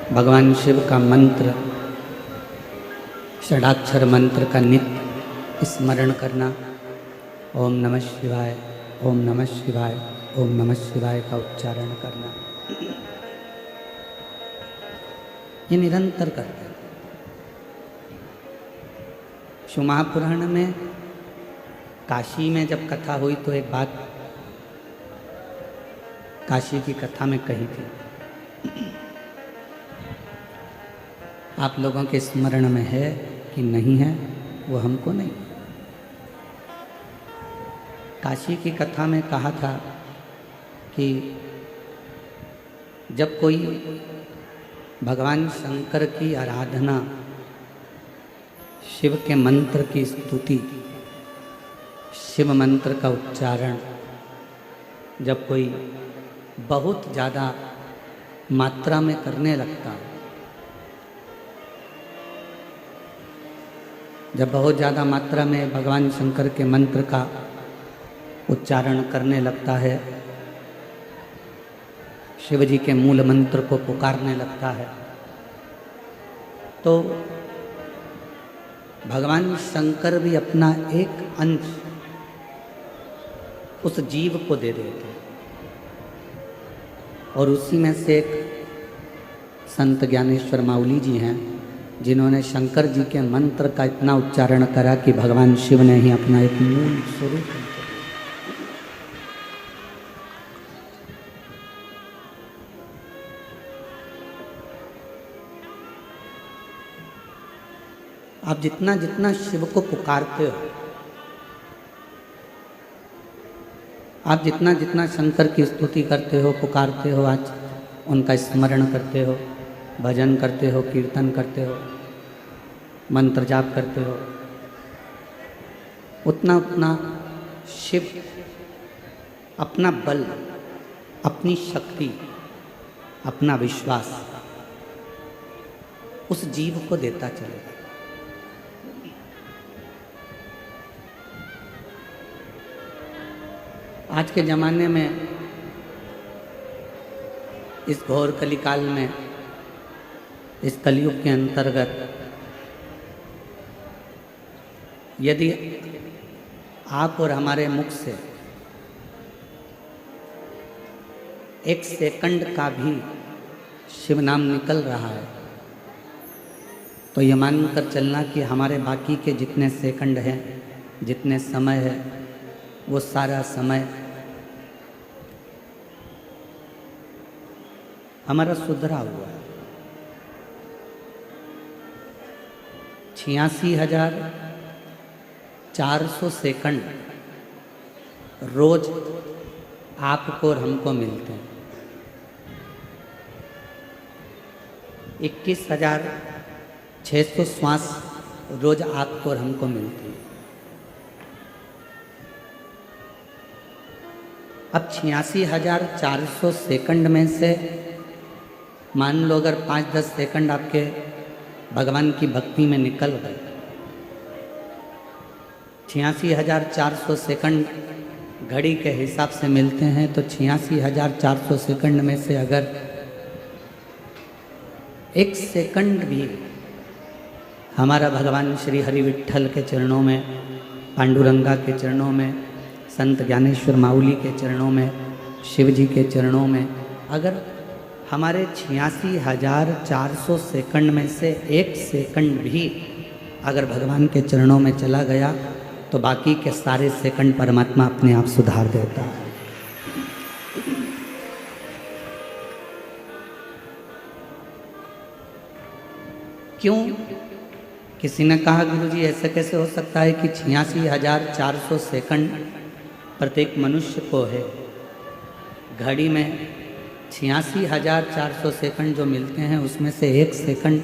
भगवान शिव का मंत्र, षडाक्षर मंत्र का नित्य स्मरण करना। ओम नमः शिवाय, ओम नमः शिवाय, ओम नमः शिवाय का उच्चारण करना, ये निरंतर करते हैं। शिव महापुराण में काशी में जब कथा हुई तो एक बात काशी की कथा में कही थी, आप लोगों के स्मरण में है कि नहीं है वो हमको नहीं। काशी की कथा में कहा था कि जब कोई भगवान शंकर की आराधना, शिव के मंत्र की स्तुति, शिव मंत्र का उच्चारण जब कोई बहुत ज़्यादा मात्रा में करने लगता है, जब बहुत ज़्यादा मात्रा में भगवान शंकर के मंत्र का उच्चारण करने लगता है, शिव जी के मूल मंत्र को पुकारने लगता है, तो भगवान शंकर भी अपना एक अंश उस जीव को दे देते हैं। और उसी में से एक संत ज्ञानेश्वर माउली जी हैं, जिन्होंने शंकर जी के मंत्र का इतना उच्चारण करा कि भगवान शिव ने ही अपना एक मूल स्वरूप। आप जितना जितना शिव को पुकारते हो, आप जितना जितना शंकर की स्तुति करते हो, पुकारते हो, आज उनका स्मरण करते हो, भजन करते हो, कीर्तन करते हो, मंत्र जाप करते हो, उतना उतना शिव अपना बल, अपनी शक्ति, अपना विश्वास उस जीव को देता चलेगा। आज के ज़माने में, इस घोर कलिकाल में, इस कलयुग के अंतर्गत, यदि आप और हमारे मुख से एक सेकंड का भी शिव नाम निकल रहा है, तो ये मानकर चलना कि हमारे बाकी के जितने सेकंड हैं, जितने समय है, वो सारा समय हमारा सुधरा हुआ है। 86,400 सेकंड रोज आपको और हमको मिलते हैं। 21,600 श्वास रोज आपको और हमको मिलते हैं। अब 86,400 सेकंड में से मान लो अगर 5-10 सेकंड आपके भगवान की भक्ति में निकल गए, 86,400 सेकंड घड़ी के हिसाब से मिलते हैं, तो 86,400 सेकंड में से अगर एक सेकंड भी हमारा भगवान श्री हरि विट्ठल के चरणों में, पांडुरंगा के चरणों में, संत ज्ञानेश्वर माउली के चरणों में, शिव जी के चरणों में, अगर हमारे 86,400 सेकंड में से एक सेकंड भी अगर भगवान के चरणों में चला गया, तो बाकी के सारे सेकंड परमात्मा अपने आप सुधार देता है। क्यों? किसी ने कहा गुरुजी ऐसे कैसे हो सकता है कि 86,400 सेकंड प्रत्येक मनुष्य को है। घड़ी में 86,400 सेकंड जो मिलते हैं, उसमें से एक सेकंड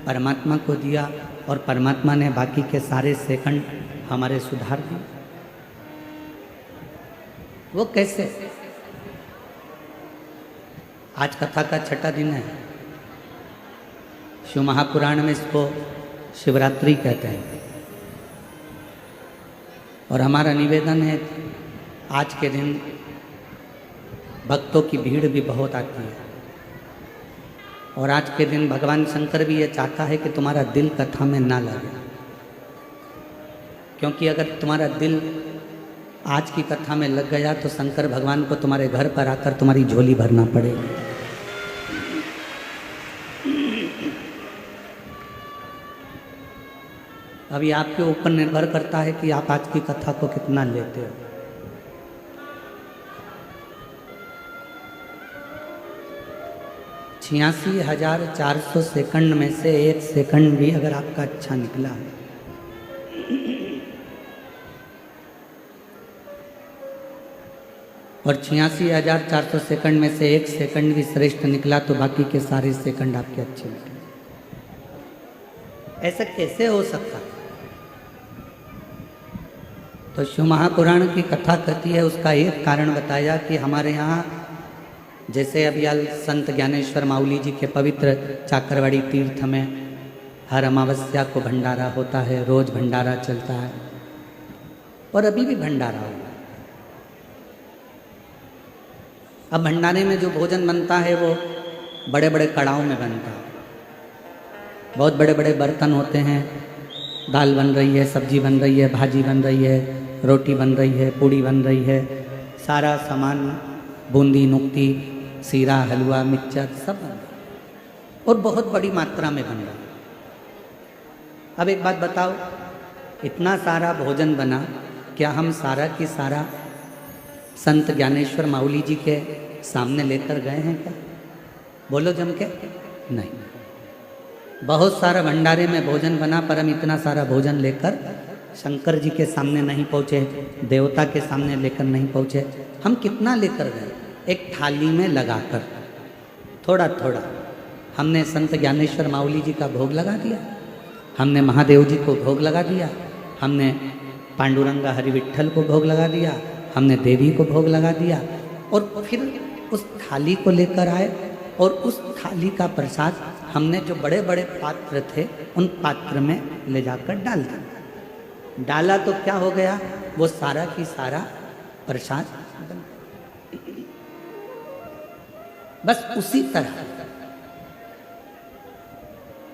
परमात्मा को दिया और परमात्मा ने बाकी के सारे सेकंड हमारे सुधार दिए। वो कैसे? आज कथा का छठा दिन है। शिव महापुराण में इसको शिवरात्रि कहते हैं। और हमारा निवेदन है, आज के दिन भक्तों की भीड़ भी बहुत आती है और आज के दिन भगवान शंकर भी ये चाहता है कि तुम्हारा दिल कथा में ना लगे, क्योंकि अगर तुम्हारा दिल आज की कथा में लग गया तो शंकर भगवान को तुम्हारे घर पर आकर तुम्हारी झोली भरना पड़ेगी। अभी आपके ऊपर निर्भर करता है कि आप आज की कथा को कितना लेते हो। छियासी 400 सेकंड में से 1 सेकंड भी अगर आपका अच्छा निकला है और 86,400 सेकंड में से 1 सेकंड भी श्रेष्ठ निकला तो बाकी के सारे सेकंड आपके अच्छे निकले। ऐसा कैसे हो सकता? तो शिव महापुराण की कथा कहती है, उसका एक कारण बताया कि हमारे यहाँ जैसे अभी संत ज्ञानेश्वर माउली जी के पवित्र चाकरवाड़ी तीर्थ में हर अमावस्या को भंडारा होता है, रोज भंडारा चलता है और अभी भी भंडारा होगा। अब भंडारे में जो भोजन बनता है वो बड़े बड़े कड़ाहों में बनता है, बहुत बड़े बड़े बर्तन होते हैं, दाल बन रही है, सब्जी बन रही है, भाजी बन रही है, रोटी बन रही है, पूड़ी बन रही है, सारा सामान बूंदी नुक्ती सीरा हलवा मिक्सचर सब बन रहा है और बहुत बड़ी मात्रा में बन रहा है। अब एक बात बताओ, इतना सारा भोजन बना, क्या हम सारा की सारा संत ज्ञानेश्वर माउली जी के सामने लेकर गए हैं क्या? बोलो जम के। नहीं, बहुत सारा भंडारे में भोजन बना पर हम इतना सारा भोजन लेकर शंकर जी के सामने नहीं पहुँचे, देवता के सामने लेकर नहीं पहुँचे। हम कितना लेकर गए? एक थाली में लगाकर थोड़ा थोड़ा हमने संत ज्ञानेश्वर माउली जी का भोग लगा दिया, हमने महादेव जी को भोग लगा दिया, हमने पांडुरंगा हरि विट्ठल को भोग लगा दिया, हमने देवी को भोग लगा दिया और फिर उस थाली को लेकर आए और उस थाली का प्रसाद हमने जो बड़े बड़े पात्र थे उन पात्र में ले जाकर डाल दिया। डाला तो क्या हो गया? वो सारा की सारा प्रसाद बन। बस उसी तरह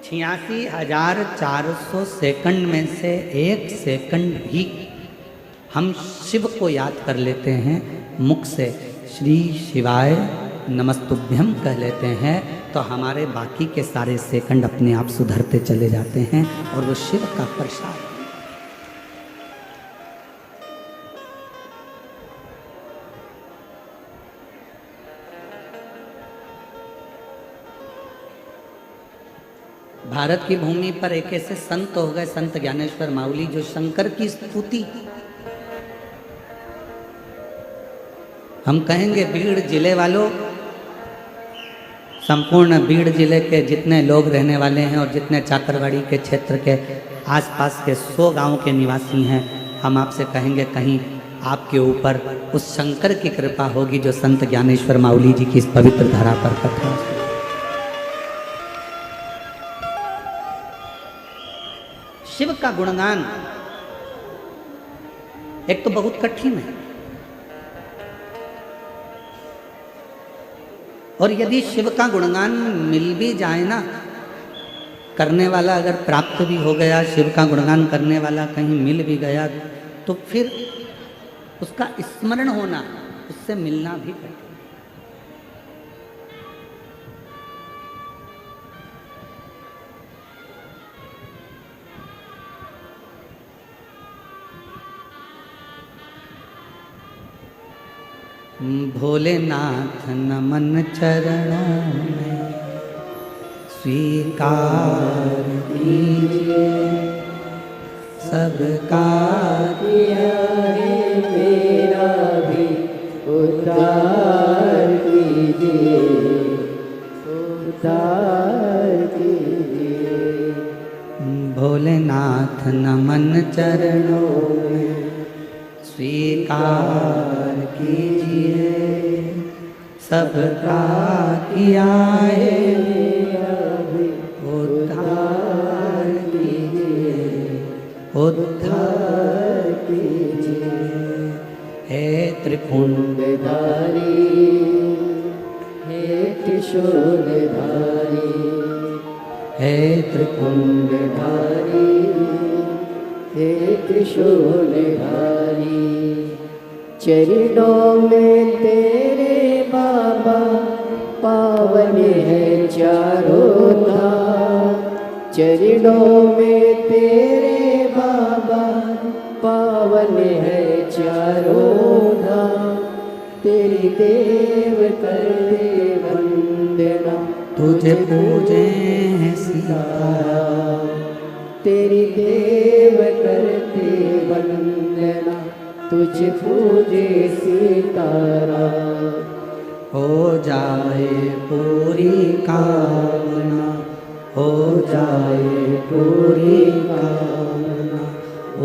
86,400 सेकंड में से 1 सेकंड भी हम शिव को याद कर लेते हैं, मुख से श्री शिवाय नमस्तुभ्यं कह लेते हैं, तो हमारे बाकी के सारे सेकंड अपने आप सुधरते चले जाते हैं और वो शिव का प्रसाद। भारत की भूमि पर एक ऐसे संत हो गए, संत ज्ञानेश्वर माउली, जो शंकर की स्तुति, हम कहेंगे बीड़ जिले वालों, संपूर्ण बीड़ जिले के जितने लोग रहने वाले हैं और जितने चाकरवाड़ी के क्षेत्र के आसपास के 100 गांव के निवासी हैं, हम आपसे कहेंगे कहीं आपके ऊपर उस शंकर की कृपा होगी जो संत ज्ञानेश्वर माउली जी की इस पवित्र धरा पर कथा। शिव का गुणगान एक तो बहुत कठिन है, और यदि शिव का गुणगान मिल भी जाए ना, करने वाला अगर प्राप्त भी हो गया, शिव का गुणगान करने वाला कहीं मिल भी गया, तो फिर उसका स्मरण होना, उससे मिलना भी कठिन। भोलेनाथ नमन चरणों में स्वीकार कीजिए, सबका किया है मेरा भी उद्धार कीजिए, उद्धार कीजिए। भोलेनाथ नमन चरणों में स्वीकार कीजिए, सबका किया है उद्धार कीजिए, उद्धार कीजिए। हे त्रिपुंडधारी, हे त्रिशूलधारी, हे त्रिपुंडधारी, हे त्रिशूलधारी, चरणों में तेरे बाबा पावन है चारों धाम। चरणों में तेरे बाबा पावन है चारों धाम। तेरी देव करते वंदना, तुझे पूजे हैं सीताराम। तेरी देव करते वंदना, तुझे पूजे सीताराम। हो जाए पूरी कामना, हो जाए पूरी कामना,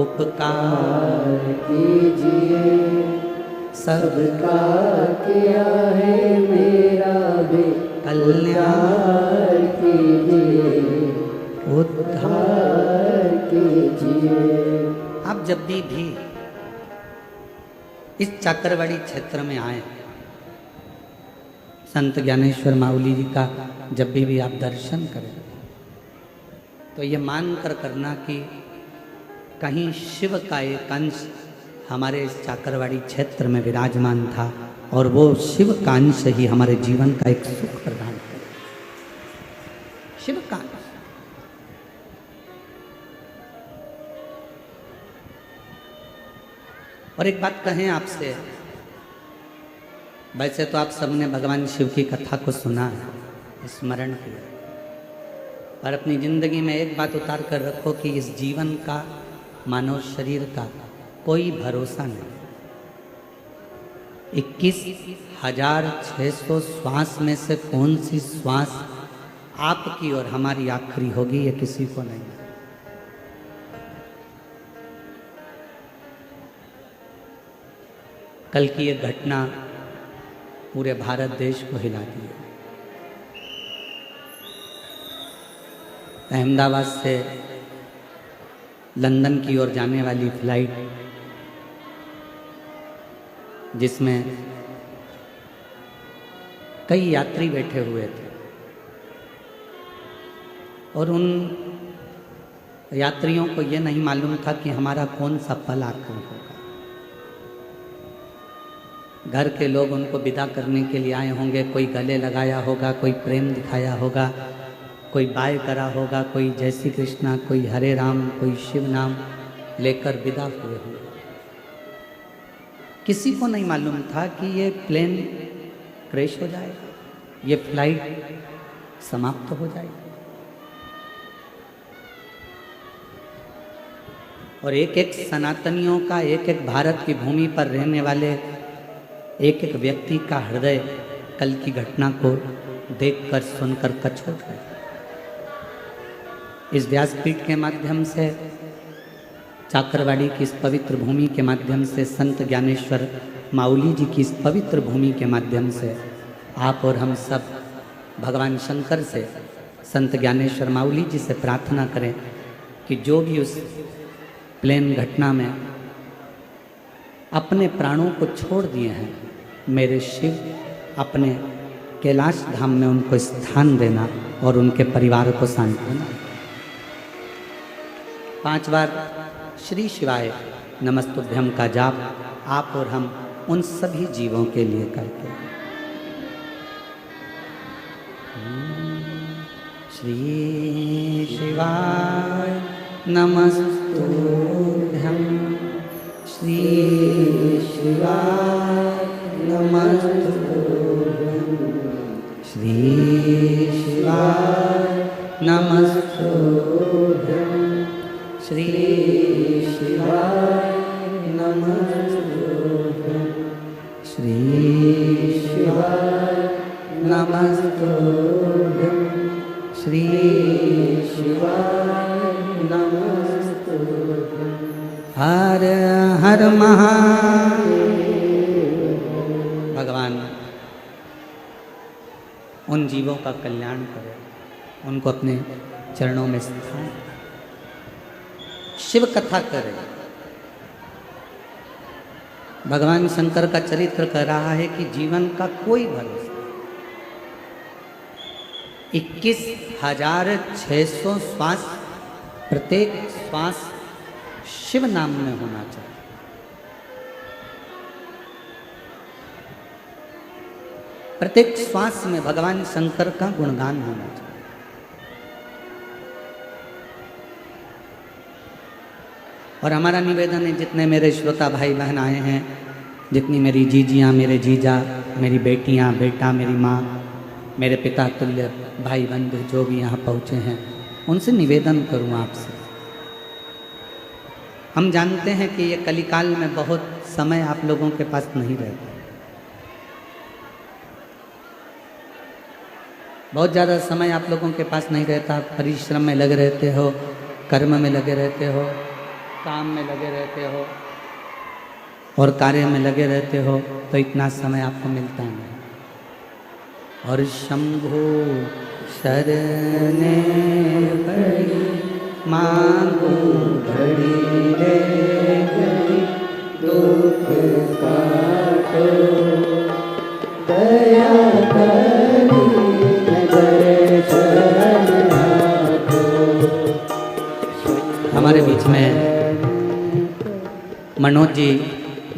उपकार कीजिए सबका किया है मेरा भी कल्याण कीजिए, उद्धार कीजिए। आप जब भी इस चाकरवाड़ी क्षेत्र में आए, संत ज्ञानेश्वर माउली जी का जब भी आप दर्शन करें, तो ये मान कर करना कि कहीं शिव का एक अंश हमारे इस चाकरवाड़ी क्षेत्र में विराजमान था, और वो शिव का अंश ही हमारे जीवन का एक सुख प्रदान करे। शिव का अंश। और एक बात कहें आपसे, वैसे तो आप सबने भगवान शिव की कथा को सुना है, स्मरण किया, पर अपनी जिंदगी में एक बात उतार कर रखो कि इस जीवन का, मानव शरीर का कोई भरोसा नहीं। 21,600 श्वास में से कौन सी श्वास आपकी और हमारी आखिरी होगी, ये किसी को नहीं। कल की ये घटना पूरे भारत देश को हिला दी है। अहमदाबाद से लंदन की ओर जाने वाली फ्लाइट, जिसमें कई यात्री बैठे हुए थे, और उन यात्रियों को ये नहीं मालूम था कि हमारा कौन सा पल आखिर होगा। घर के लोग उनको विदा करने के लिए आए होंगे, कोई गले लगाया होगा, कोई प्रेम दिखाया होगा, कोई बाय करा होगा, कोई जय श्री कृष्णा, कोई हरे राम, कोई शिव नाम लेकर विदा हुए होंगे। किसी को नहीं मालूम था कि ये प्लेन क्रैश हो जाएगा, ये फ्लाइट समाप्त हो जाएगी। और एक एक सनातनियों का, एक एक भारत की भूमि पर रहने वाले एक एक व्यक्ति का हृदय कल की घटना को देखकर सुनकर कचोट गया। इस व्यासपीठ के माध्यम से, चाकरवाड़ी की इस पवित्र भूमि के माध्यम से, संत ज्ञानेश्वर माउली जी की इस पवित्र भूमि के माध्यम से आप और हम सब भगवान शंकर से, संत ज्ञानेश्वर माउली जी से प्रार्थना करें कि जो भी उस प्लेन घटना में अपने प्राणों को छोड़ दिए हैं, मेरे शिव अपने कैलाश धाम में उनको स्थान देना और उनके परिवार को सांत्वना। 5 बार श्री शिवाय नमस्तुभ्यम का जाप आप और हम उन सभी जीवों के लिए करते हैं। श्री शिवाय नमस्तुभ्यम, श्री शिवाय नमस्तुभ्यम, श्री शिवाय नमस्तुभ्यम, श्री शिवाय नमस्तुभ्यम, श्री शिवाय नमस्तुभ्यम, श्री शिवाय नमस्तुभ्यम। हर हर महादेव। भगवान उन जीवों का कल्याण करे, उनको अपने चरणों में स्थान, शिव कथा करे। भगवान शंकर का चरित्र कह रहा है कि जीवन का कोई भरोसा, 21,600 श्वास, प्रत्येक श्वास शिव नाम में होना चाहिए। प्रत्येक श्वास में भगवान शंकर का गुणगान होना चाहिए। और हमारा निवेदन है, जितने मेरे श्रोता भाई बहन आए हैं, जितनी मेरी जीजियाँ, मेरे जीजा, मेरी बेटियाँ, बेटा, मेरी माँ, मेरे पिता तुल्य भाई बंधु जो भी यहाँ पहुँचे हैं, उनसे निवेदन करूँ आपसे। हम जानते हैं कि ये कलिकाल में बहुत समय आप लोगों के पास नहीं रहता, बहुत ज़्यादा समय आप लोगों के पास नहीं रहता। आप परिश्रम में लगे रहते हो, कर्म में लगे रहते हो, काम में लगे रहते हो और कार्य में लगे रहते हो, तो इतना समय आपको मिलता नहीं। और शंभो शरणे पड़ी मांगो घड़ी रे घड़ी, दुख काटो दया करी नजर चढ़ाओ। हमारे बीच में मनोज जी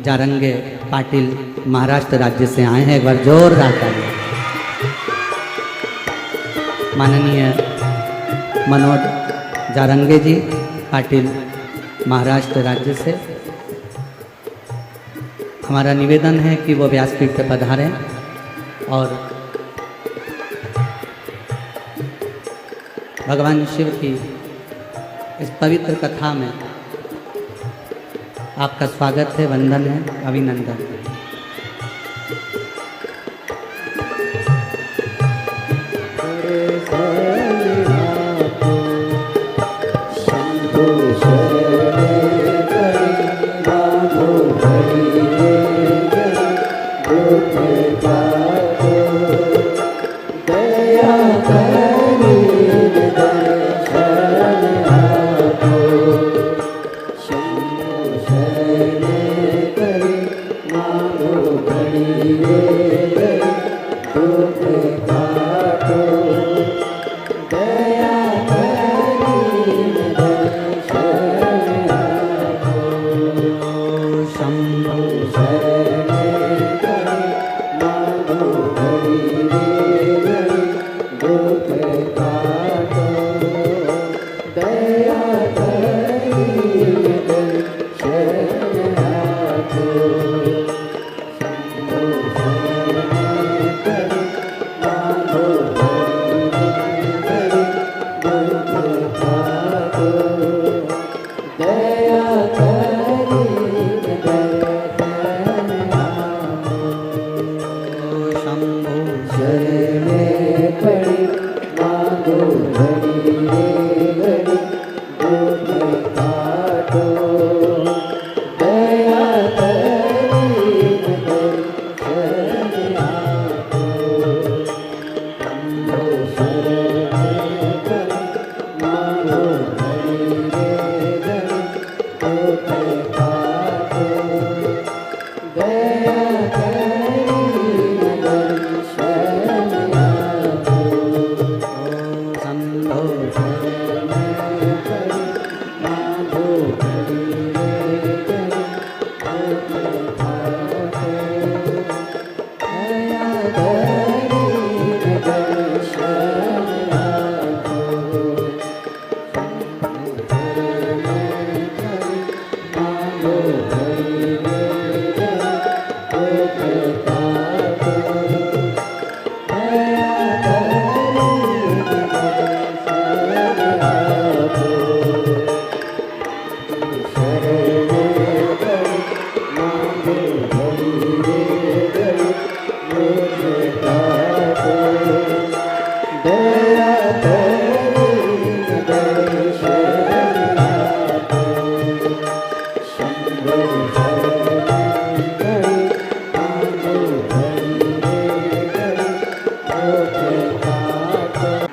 जारंगे पाटिल महाराष्ट्र राज्य से आए हैं। एक बार जोरदार ताली। माननीय मनोज जारंगे जी पाटिल महाराष्ट्र राज्य से, हमारा निवेदन है कि वो व्यासपीठ पर पधारें और भगवान शिव की इस पवित्र कथा में आपका स्वागत है, वंदन है, अभिनंदन है।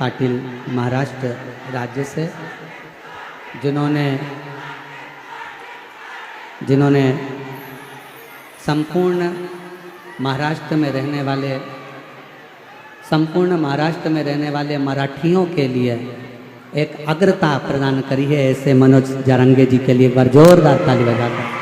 पाटिल महाराष्ट्र राज्य से, जिन्होंने संपूर्ण महाराष्ट्र में रहने वाले संपूर्ण महाराष्ट्र में रहने वाले मराठियों के लिए एक अग्रता प्रदान करी है। ऐसे मनोज जारंगे जी के लिए एक बार जोरदार ताली बजाकर।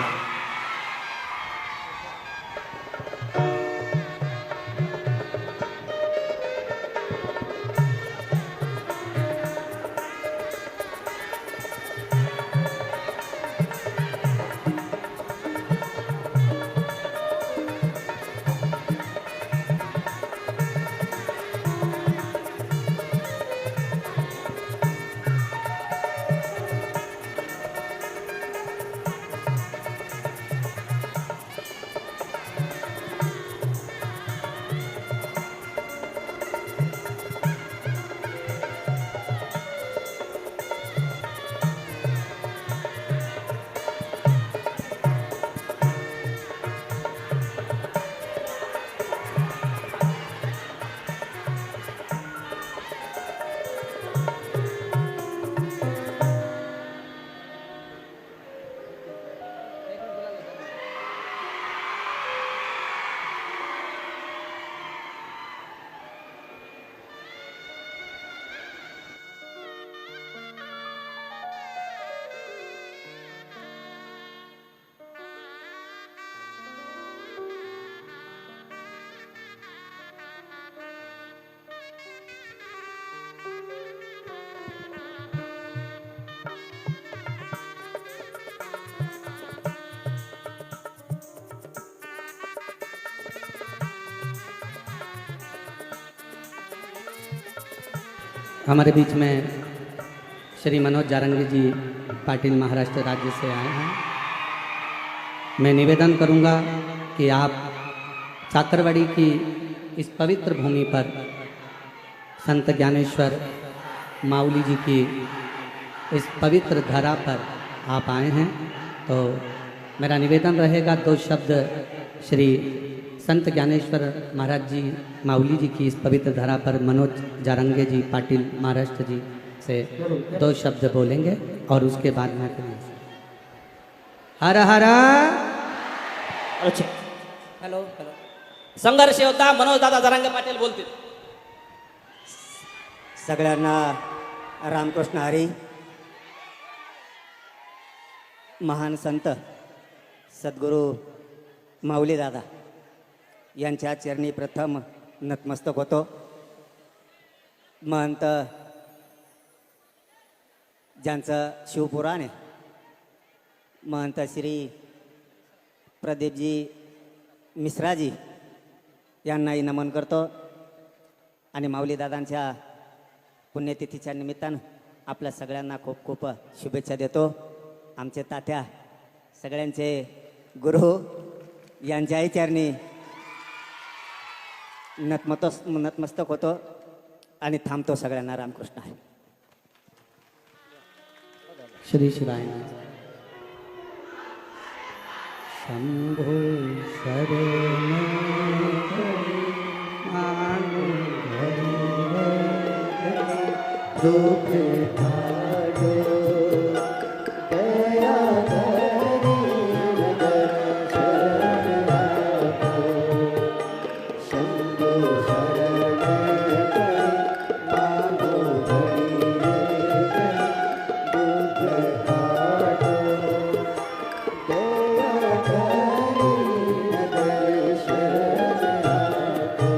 हमारे बीच में श्री मनोज जारंगी जी पाटिल महाराष्ट्र राज्य से आए हैं। मैं निवेदन करूंगा कि आप चाकरवाड़ी की इस पवित्र भूमि पर संत ज्ञानेश्वर माऊली जी की इस पवित्र धरा पर आप आए हैं, तो मेरा निवेदन रहेगा दो शब्द श्री संत ज्ञानेश्वर महाराज जी माऊली जी की इस पवित्र धरा पर मनोज जारंगे जी पाटिल महाराष्ट्र जी से दो शब्द बोलेंगे और उसके बाद में हर हर अच्छा हेलो हेलो संघर्ष योद्धा मनोज दादा जरांगे पाटील बोलतील. सगळ्यांना रामकृष्ण हरी. महान संत सद्गुरू माऊली दादा यांच्या चरणी प्रथम नतमस्तक होतो. महंत ज्यांचं शिवपुराण आहे, महंत श्री प्रदीपजी मिश्राजी यांनाही नमन करतो आणि माऊली दादांच्या पुण्यतिथीच्या निमित्तानं आपल्या सगळ्यांना खूप खूप शुभेच्छा देतो. आमचे तात्या सगळ्यांचे गुरु यांच्याही चरणी नतमस्तक होतो आणि थांबतो. सगळ्यांना रामकृष्ण हरी. श्री शिवाय शंभो शरण दुख भागो दया करी दर्शन आपो. शंभो शरण मागो हरि दुख भागो दया करी दर्शन आपो.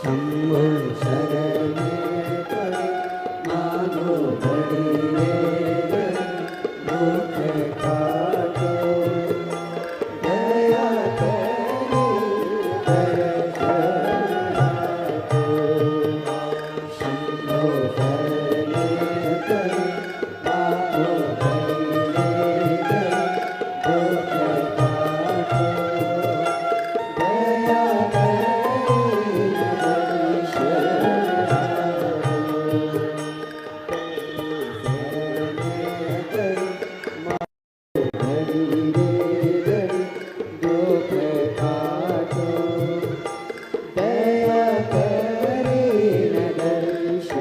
शंभो शरण मागो हरि दुख काटो दया करी दर्शन आपो. शंभो शरण मागो हरि दुख काटो दया करी दर्शन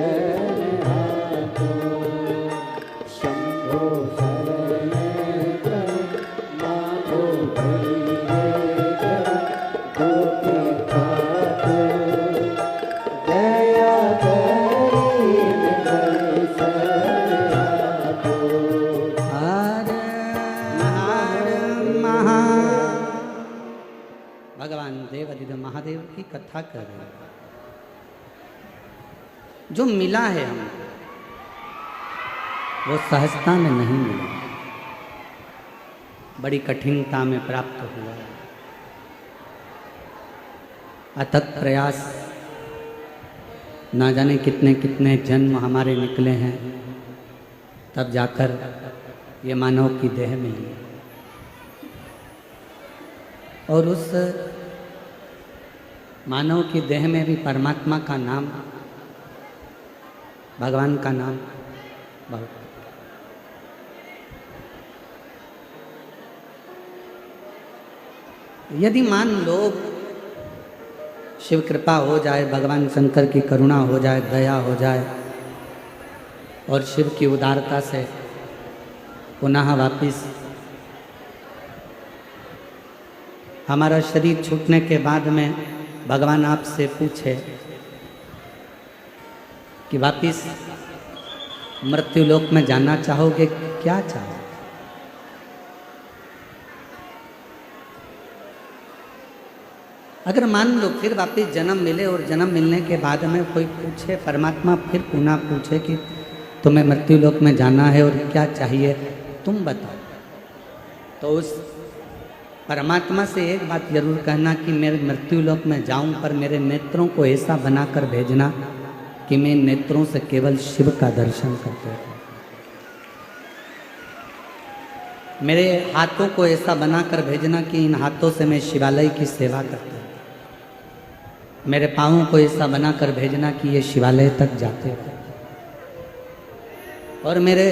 कथा कर रहे हैं। जो मिला है हमें वो सहजता में नहीं मिला, बड़ी कठिनता में प्राप्त हुआ। अथक प्रयास, ना जाने कितने कितने जन्म हमारे निकले हैं, तब जाकर ये मानव की देह मिली। और उस मानव की देह में भी परमात्मा का नाम, भगवान का नाम बहुत। यदि मान लो शिव कृपा हो जाए, भगवान शंकर की करुणा हो जाए, दया हो जाए और शिव की उदारता से पुनः वापिस हमारा शरीर छूटने के बाद में भगवान आपसे पूछे कि वापिस मृत्यु लोक में जाना चाहोगे, क्या चाहो? अगर मान लो फिर वापिस जन्म मिले और जन्म मिलने के बाद में कोई पूछे, परमात्मा फिर पुनः पूछे कि तुम्हें मृत्यु लोक में जाना है और क्या चाहिए, तुम बताओ, तो उस परमात्मा से एक बात जरूर कहना कि मेरे मृत्यु लोक में जाऊं, पर मेरे नेत्रों को ऐसा बनाकर भेजना कि मैं नेत्रों से केवल शिव का दर्शन करते रहूं। मेरे हाथों को ऐसा बनाकर भेजना कि इन हाथों से मैं शिवालय की सेवा करता हूं। मेरे पाँवों को ऐसा बनाकर भेजना कि ये शिवालय तक जाते हैं। और मेरे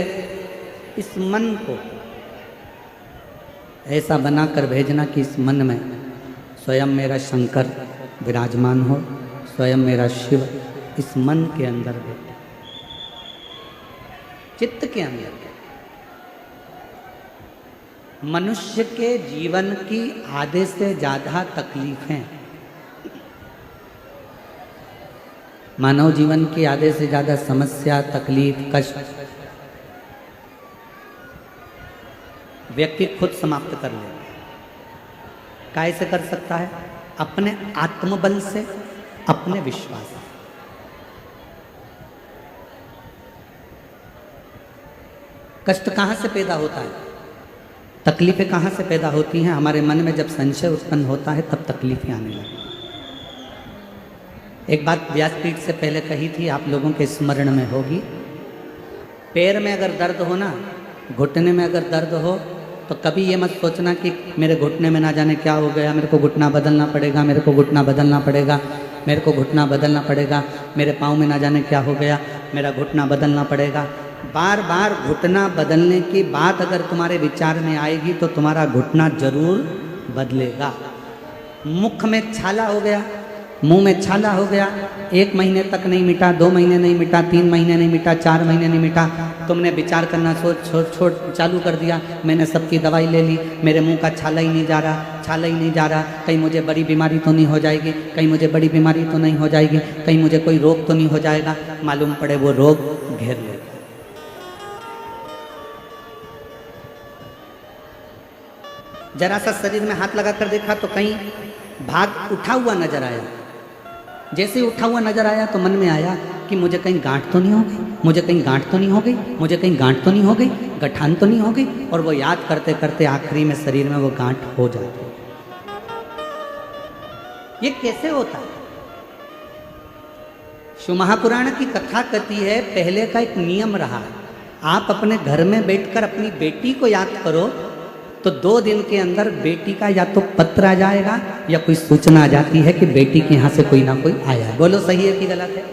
इस मन को ऐसा बनाकर भेजना कि इस मन में स्वयं मेरा शंकर विराजमान हो, स्वयं मेरा शिव इस मन के अंदर बैठे, चित्त के अंदर। मनुष्य के जीवन की आधे से ज्यादा तकलीफें, मानव जीवन की आधे से ज्यादा समस्या, तकलीफ, कष्ट व्यक्ति खुद समाप्त कर ले। कैसे कर सकता है? अपने आत्मबल से, अपने विश्वास से। कष्ट कहाँ से पैदा होता है? तकलीफें कहाँ से पैदा होती हैं? हमारे मन में जब संशय उत्पन्न होता है तब तकलीफें आने लगती। एक बात व्यासपीठ से पहले कही थी, आप लोगों के स्मरण में होगी। पैर में अगर दर्द हो ना, घुटने में अगर दर्द हो, तो कभी ये मत सोचना कि मेरे घुटने में ना जाने क्या हो गया, मेरे को घुटना बदलना पड़ेगा, मेरे को घुटना बदलना पड़ेगा, मेरे को घुटना बदलना पड़ेगा, मेरे पाँव में ना जाने क्या हो गया, मेरा घुटना बदलना पड़ेगा। बार बार घुटना बदलने की बात अगर तुम्हारे विचार में आएगी तो तुम्हारा घुटना जरूर बदलेगा। मुख में छाला हो गया, मुंह में छाला हो गया, 1 महीने तक नहीं मिटा, 2 महीने नहीं मिटा, 3 महीने नहीं मिटा, 4 महीने नहीं मिटा, तुमने विचार करना छोड़ चालू कर दिया, मैंने सबकी दवाई ले ली, मेरे मुंह का छाला ही नहीं जा रहा, छाला ही नहीं जा रहा, कहीं मुझे बड़ी बीमारी तो नहीं हो जाएगी, कहीं मुझे बड़ी बीमारी तो नहीं हो जाएगी, कहीं मुझे कोई रोग तो नहीं हो जाएगा। मालूम पड़े वो रोग घेर ले। जरा सा शरीर में हाथ लगाकर देखा तो कहीं भाग उठा हुआ नजर आया। जैसे ही उठा हुआ नजर आया तो मन में आया कि मुझे कहीं गांठ तो नहीं हो गई, मुझे कहीं गांठ तो नहीं हो गई, मुझे कहीं गांठ तो नहीं हो गई, गठान तो नहीं हो गई। और वो याद करते करते आखिरी में शरीर में वो गांठ हो जाती। ये कैसे होता है? शिव महापुराण की कथा कहती है, पहले का एक नियम रहा है, आप अपने घर में बैठकर अपनी बेटी को याद करो तो 2 दिन के अंदर बेटी का या तो पत्र आ जाएगा या कोई सूचना आ जाती है कि बेटी के यहाँ से कोई ना कोई आया है। बोलो सही है कि गलत है?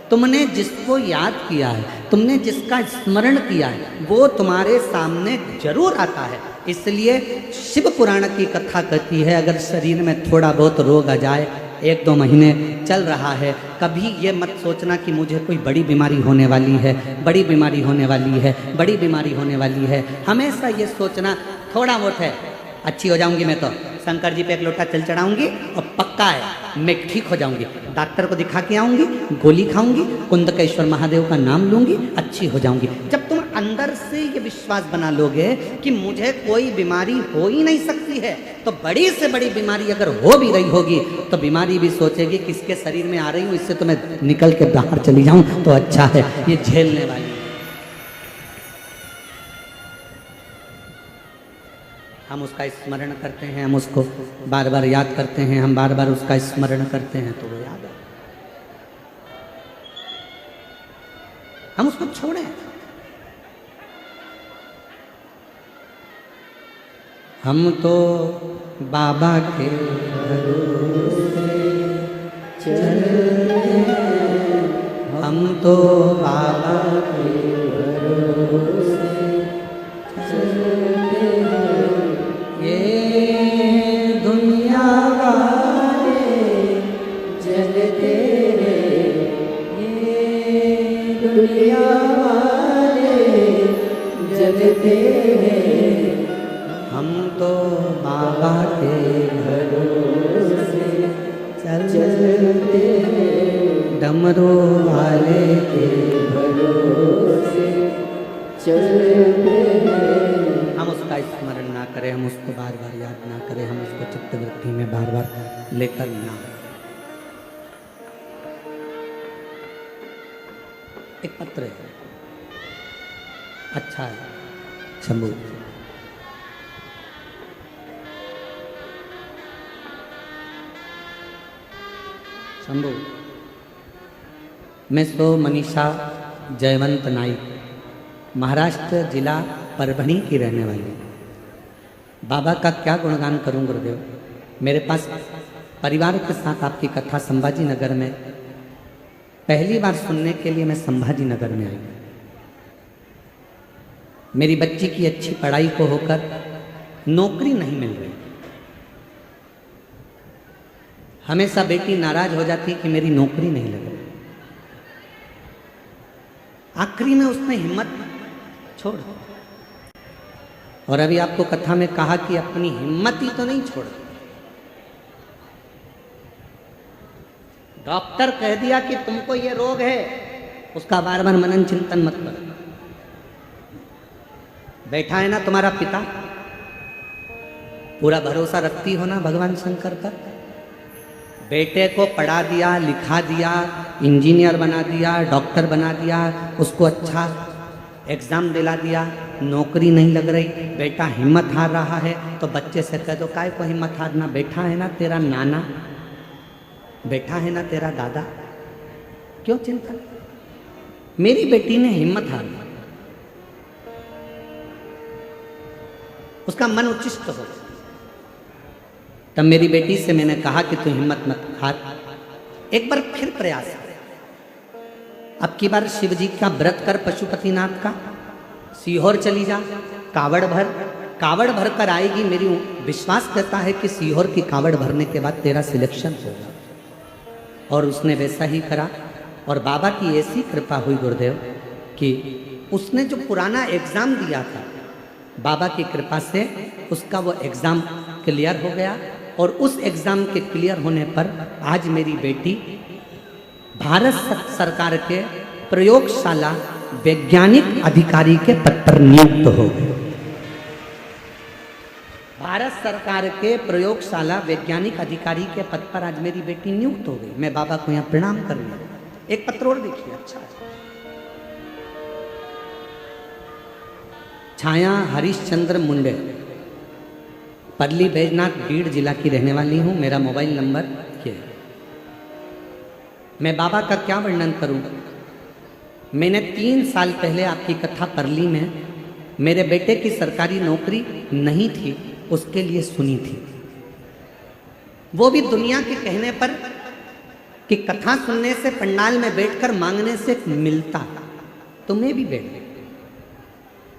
तुमने जिसको याद किया है, तुमने जिसका स्मरण किया है, वो तुम्हारे सामने जरूर आता है। इसलिए शिव पुराण की कथा कहती है, अगर शरीर में थोड़ा बहुत रोग आ जाए, 1-2 महीने चल रहा है, कभी ये मत सोचना कि मुझे कोई बड़ी बीमारी होने वाली है, बड़ी बीमारी होने वाली है, बड़ी बीमारी होने वाली है। हमेशा ये सोचना थोड़ा बहुत है, अच्छी हो जाऊंगी मैं तो शंकर जी पे 1 लोटा जल चढ़ाऊंगी और पक्का है मैं ठीक हो जाऊंगी, डॉक्टर को दिखा के आऊंगी, गोली खाऊंगी, कुंदकेश्वर महादेव का नाम लूंगी, अच्छी हो जाऊंगी। जब तुम अंदर से ये विश्वास बना लोगे कि मुझे कोई बीमारी हो ही नहीं सकती है, तो बड़ी से बड़ी बीमारी अगर हो भी रही होगी तो बीमारी भी सोचेगी किसके शरीर में आ रही हूँ, इससे तो मैं निकल के बाहर चली जाऊं तो अच्छा है, ये झेलने वाली है। हम उसका स्मरण करते हैं, हम उसको बार बार याद करते हैं, हम बार बार उसका स्मरण करते हैं तो वो याद है। हम उसको छोड़ें, हम तो बाबा के भरोसे चलते हैं, हम तो बाबा के भरोसे चलते हैं, ये दुनिया वाले जलते हैं, ये दुनिया वाले जलते हैं, हम तो बाबा के भरोसे चलते हैं, डमरू वाले के भरोसे चलते हैं। हम उसका स्मरण ना करें, हम उसको बार बार याद ना करें, हम उसको चित्तवृत्ति में बार बार लेकर ना। एक पत्र है, अच्छा है, शंभू शंभू, मैं सो मनीषा जयवंत नाइक, महाराष्ट्र जिला परभणी की रहने वाली हूँ। बाबा का क्या गुणगान करूं गुरुदेव। मेरे पास परिवार के साथ आपकी कथा संभाजी नगर में पहली बार सुनने के लिए मैं संभाजी नगर में आई। मेरी बच्ची की अच्छी पढ़ाई को होकर नौकरी नहीं मिल रही। हमेशा बेटी नाराज हो जाती कि मेरी नौकरी नहीं लग रही। आखिरी में उसने हिम्मत छोड़, और अभी आपको कथा में कहा कि अपनी हिम्मत ही तो नहीं छोड़। डॉक्टर कह दिया कि तुमको ये रोग है, उसका बार बार मनन चिंतन मत करो। बैठा है ना तुम्हारा पिता, पूरा भरोसा रखती हो ना भगवान शंकर पर। बेटे को पढ़ा दिया, लिखा दिया, इंजीनियर बना दिया, डॉक्टर बना दिया, उसको अच्छा एग्जाम दिला दिया, नौकरी नहीं लग रही, बेटा हिम्मत हार रहा है, तो बच्चे से कह दो काय को हिम्मत हारना, बैठा है ना तेरा नाना, बैठा है ना तेरा दादा, क्यों चिंता। मेरी बेटी ने हिम्मत हार ली, उसका मन उच्चिष्ट हो। तब मेरी बेटी से मैंने कहा कि तू हिम्मत मत हार, एक बार फिर प्रयास कर। अब की बार शिव जी का व्रत कर, पशुपतिनाथ का, सीहोर चली जा, कावड़ भर कर आएगी। मेरी विश्वास कहता है कि सीहोर की कावड़ भरने के बाद तेरा सिलेक्शन होगा। और उसने वैसा ही करा, और बाबा की ऐसी कृपा हुई गुरुदेव कि उसने जो पुराना एग्जाम दिया था, बाबा की कृपा से उसका वो एग्जाम क्लियर हो गया। और उस एग्जाम के क्लियर होने पर आज मेरी बेटी भारत सरकार के प्रयोगशाला वैज्ञानिक अधिकारी के पद पर नियुक्त हो गई। भारत सरकार के प्रयोगशाला वैज्ञानिक अधिकारी के पद पर आज मेरी बेटी नियुक्त हो गई। मैं बाबा को यहाँ प्रणाम कर रही हूँ। एक पत्र और देखिए, अच्छा है। छाया हरीशचंद्र मुंडे, परली बैजनाथ बीड़ जिला की रहने वाली हूँ। मेरा मोबाइल नंबर ये है। मैं बाबा का क्या वर्णन करूँ। मैंने 3 साल पहले आपकी कथा परली में मेरे बेटे की सरकारी नौकरी नहीं थी, उसके लिए सुनी थी। वो भी दुनिया के कहने पर कि कथा सुनने से, पंडाल में बैठकर मांगने से मिलता, तो मैं भी बैठ गई।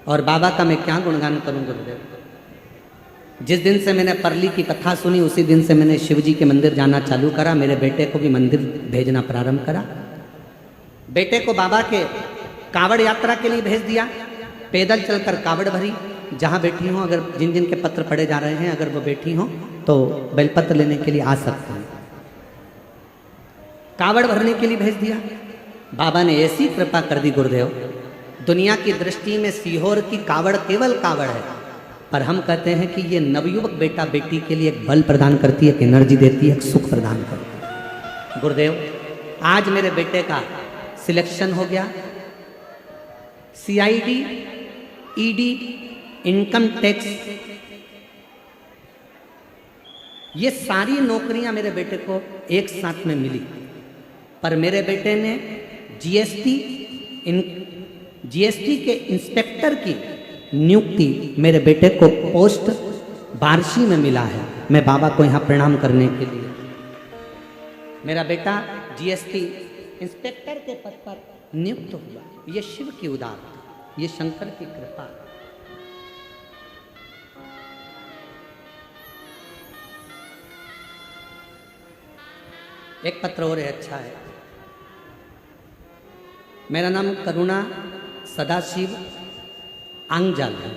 और बाबा का मैं क्या गुणगान करूं गुरुदेव। जिस दिन से मैंने परली की कथा सुनी, उसी दिन से मैंने शिव जी के मंदिर जाना चालू करा। मेरे बेटे को भी मंदिर भेजना प्रारंभ करा। बेटे को बाबा के कावड़ यात्रा के लिए भेज दिया। पैदल चलकर कावड़ भरी। जहाँ बैठी हूँ, अगर जिन जिन के पत्र पढ़े जा रहे हैं, अगर वो बैठी हों तो बेलपत्र लेने के लिए आ सकते हैं। कावड़ भरने के लिए भेज दिया। बाबा ने ऐसी कृपा कर दी गुरुदेव, दुनिया की दृष्टि में सीहोर की कावड़ केवल कावड़ है, पर हम कहते हैं कि ये नवयुवक बेटा बेटी के लिए एक बल प्रदान करती है, एक एनर्जी देती है, एक सुख प्रदान करती है। गुरुदेव, आज मेरे बेटे का सिलेक्शन हो गया। CID, ED, इनकम टैक्स, ये सारी नौकरियां मेरे बेटे को एक साथ में मिली, पर मेरे बेटे ने GST के इंस्पेक्टर की नियुक्ति मेरे बेटे को पोस्ट बारसी में मिला है। मैं बाबा को यहाँ प्रणाम करने के लिए, मेरा बेटा GST इंस्पेक्टर के पद पर नियुक्त हुआ। ये शिव की उदारता, ये शंकर की कृपा। एक पत्र और है, अच्छा है। मेरा नाम करुणा सदाशिव आंगजाल है,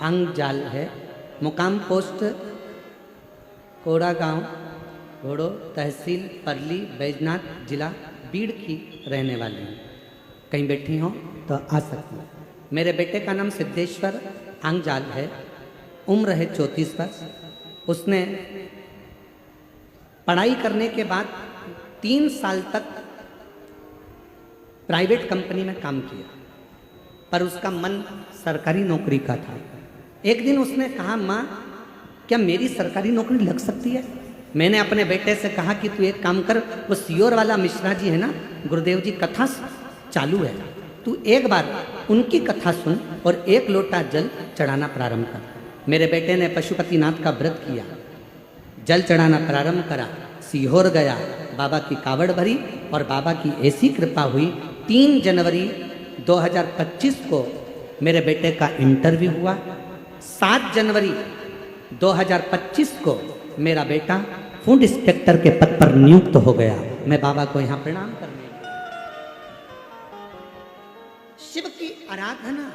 आंगजाल है। मुकाम पोस्ट कोड़ा गांव, घोड़ो, तहसील परली, बैजनाथ, जिला बीड़ की रहने वाली हूँ। कहीं बैठी हो तो आ सकती हूँ। मेरे बेटे का नाम सिद्धेश्वर आंगजाल है। उम्र है 34 वर्ष। उसने पढ़ाई करने के बाद 3 साल तक प्राइवेट कंपनी में काम किया, पर उसका मन सरकारी नौकरी का था। एक दिन उसने कहा, माँ क्या मेरी सरकारी नौकरी लग सकती है? मैंने अपने बेटे से कहा कि तू एक काम कर, वो सीहोर वाला मिश्रा जी है ना, गुरुदेव जी कथा चालू है, तू एक बार उनकी कथा सुन और 1 लोटा जल चढ़ाना प्रारंभ कर। मेरे बेटे ने पशुपतिनाथ का व्रत किया, जल चढ़ाना प्रारंभ करा, सीहोर गया, बाबा की कावड़ भरी और बाबा की ऐसी कृपा हुई। 3 जनवरी 2025 को मेरे बेटे का इंटरव्यू हुआ। 7 जनवरी 2025 को मेरा बेटा फूड इंस्पेक्टर के पद पर नियुक्त हो गया। मैं बाबा को यहाँ प्रणाम करने, शिव की आराधना,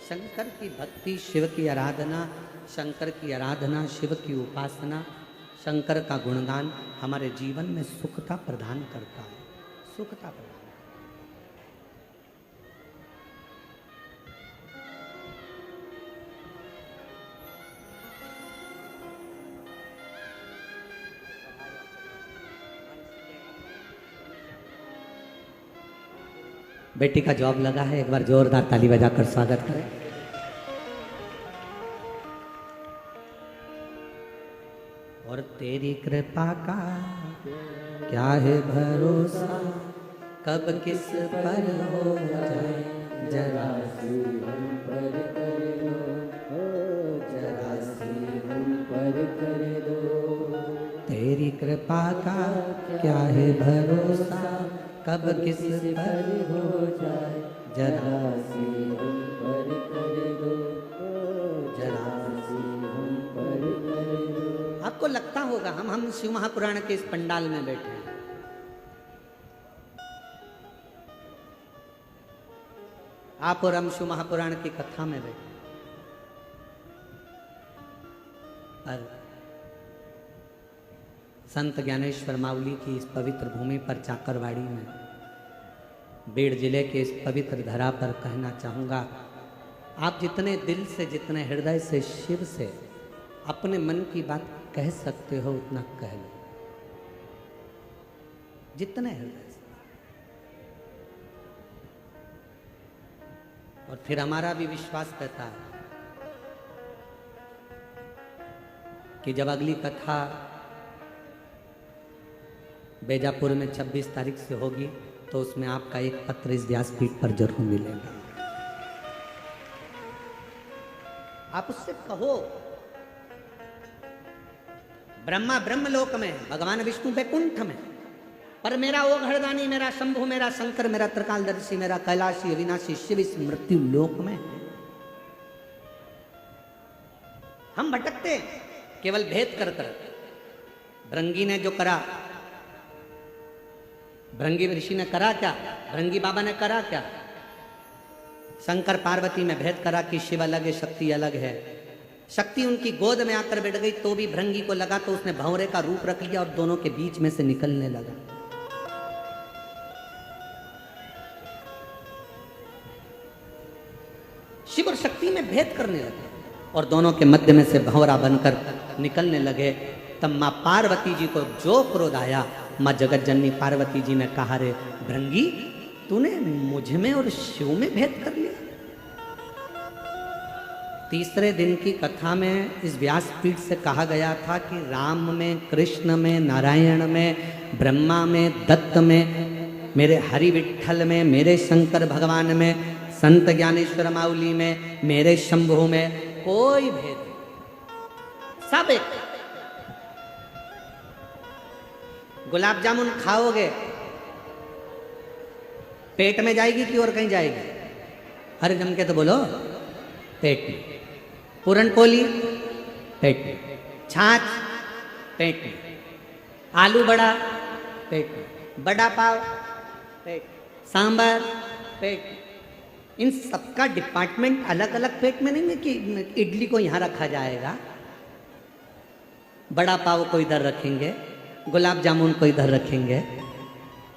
शंकर की भक्ति, शिव की आराधना, शंकर की आराधना, शिव की उपासना, शंकर का गुणगान हमारे जीवन में सुखता प्रदान करता है, सुखता प्रदान। बेटी का जॉब लगा है, एक बार जोरदार ताली बजाकर स्वागत करें। और तेरी कृपा का क्या है भरोसा, कब किस पर हो जाए जरा सी हम पर कर दो, जरा सी हम पर कर दो। तेरी कृपा का क्या है भरोसा, कब किस पर हो जाए जरा सी हम पर कर दो, जरा सी हम पर कर दो। आपको लगता होगा हम शिव महापुराण के इस पंडाल में बैठे हैं। आप और हम शिव महापुराण की कथा में बैठे, पर संत ज्ञानेश्वर माउली की इस पवित्र भूमि पर चाकरवाड़ी में, बीड़ जिले के इस पवित्र धरा पर कहना चाहूँगा, आप जितने दिल से, जितने हृदय से शिव से अपने मन की बात कह सकते हो उतना कह लो, जितने हृदय से। और फिर हमारा भी विश्वास रहता है कि जब अगली कथा बेजापुर में 26 तारीख से होगी तो उसमें आपका एक पत्र इस व्यासपीठ पर जरूर मिलेगा। आप उससे कहो, ब्रह्मा ब्रह्मलोक में, भगवान विष्णु वैकुंठ में, पर मेरा वो घरदानी, मेरा शंभु, मेरा शंकर, मेरा त्रिकालदर्शी, मेरा कैलाशी अविनाशी शिव इस मृत्यु लोक में। हम भटकते केवल भेद कर कर। भृंगी ने जो करा, भृंगी ऋषि ने करा क्या, भृंगी बाबा ने करा क्या? शंकर पार्वती में भेद करा कि शिव अलग है, शक्ति अलग है। शक्ति उनकी गोद में आकर बैठ गई तो भी भृंगी को लगा तो उसने भंवरे का रूप रख लिया और दोनों के बीच में से निकलने लगा। शिव और शक्ति में भेद करने लगे और दोनों के मध्य में से भंवरा बनकर निकलने लगे। तब माँ पार्वती जी को जो क्रोध आया, माँ जगत जननी पार्वती जी ने कहा, रे भृंगी, तूने मुझ में और शिव में भेद कर लिया। तीसरे दिन की कथा में इस व्यासपीठ से कहा गया था कि राम में, कृष्ण में, नारायण में, ब्रह्मा में, दत्त में, मेरे हरि विठ्ठल में, मेरे शंकर भगवान में, संत ज्ञानेश्वर माउली में, मेरे शंभु में कोई भेद नहीं, सब एक। गुलाब जामुन खाओगे पेट में जाएगी कि और कहीं जाएगी? अरे जम के तो बोलो, पेट में। पूरन पोली पेट में, छाछ पेट में, आलू बड़ा पेट में, बड़ा पाव पेट में, सांभर पेट में। इन सबका डिपार्टमेंट अलग अलग पेट में नहीं है कि इडली को यहाँ रखा जाएगा, बड़ा पाव को इधर रखेंगे, गुलाब जामुन को इधर रखेंगे,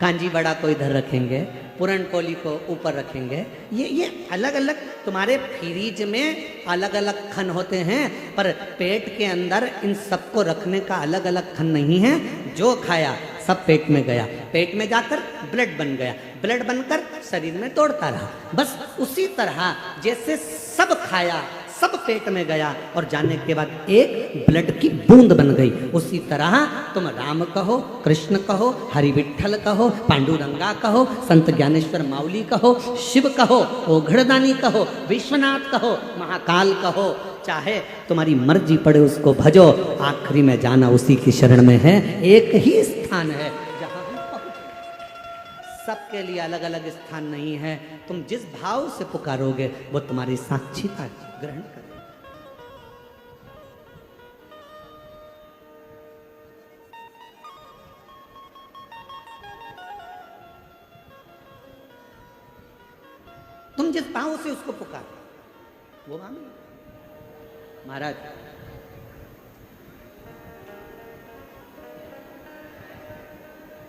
कांजी बड़ा को इधर रखेंगे, पूरन पोली को ऊपर रखेंगे। ये अलग अलग तुम्हारे फ्रीज में अलग अलग खन होते हैं, पर पेट के अंदर इन सबको रखने का अलग अलग खन नहीं है। जो खाया सब पेट में गया, पेट में जाकर ब्लड बन गया, ब्लड बनकर शरीर में दौड़ता रहा। बस उसी तरह जैसे सब खाया, सब पेट में गया और जाने के बाद एक ब्लड की बूंद बन गई, उसी तरह तुम राम कहो, कृष्ण कहो, हरि विठ्ठल कहो, पांडुरंगा कहो, संत ज्ञानेश्वर माउली कहो, शिव कहो, ओघड़दानी कहो, विश्वनाथ कहो, महाकाल कहो, चाहे तुम्हारी मर्जी पड़े उसको भजो, आखिरी में जाना उसी की शरण में है। एक ही स्थान है जहां हम पहुंचे। सबके लिए अलग अलग स्थान नहीं है। तुम जिस भाव से पुकारोगे वो तुम्हारी साक्षीता ग्रहण करें। तुम जिस भाव से उसको पुकारो वो मानो। महाराज,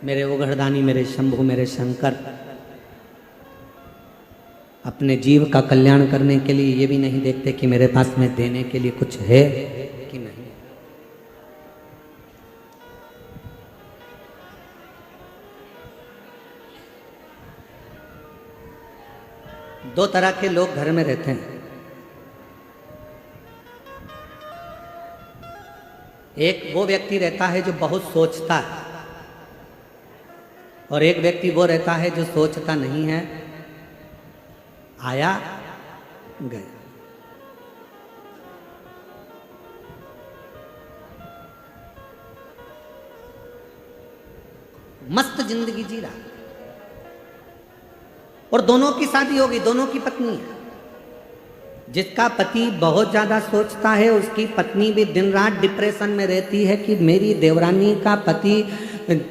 मेरे ओघड़दानी, मेरे शंभु, मेरे शंकर अपने जीव का कल्याण करने के लिए ये भी नहीं देखते कि मेरे पास में देने के लिए कुछ है कि नहीं। दो तरह के लोग घर में रहते हैं। एक वो व्यक्ति रहता है जो बहुत सोचता है, और एक व्यक्ति वो रहता है जो सोचता नहीं है, आया गया। मस्त जिंदगी जी रहा, और दोनों की शादी होगी, दोनों की पत्नी है। जिसका पति बहुत ज्यादा सोचता है उसकी पत्नी भी दिन रात डिप्रेशन में रहती है कि मेरी देवरानी का पति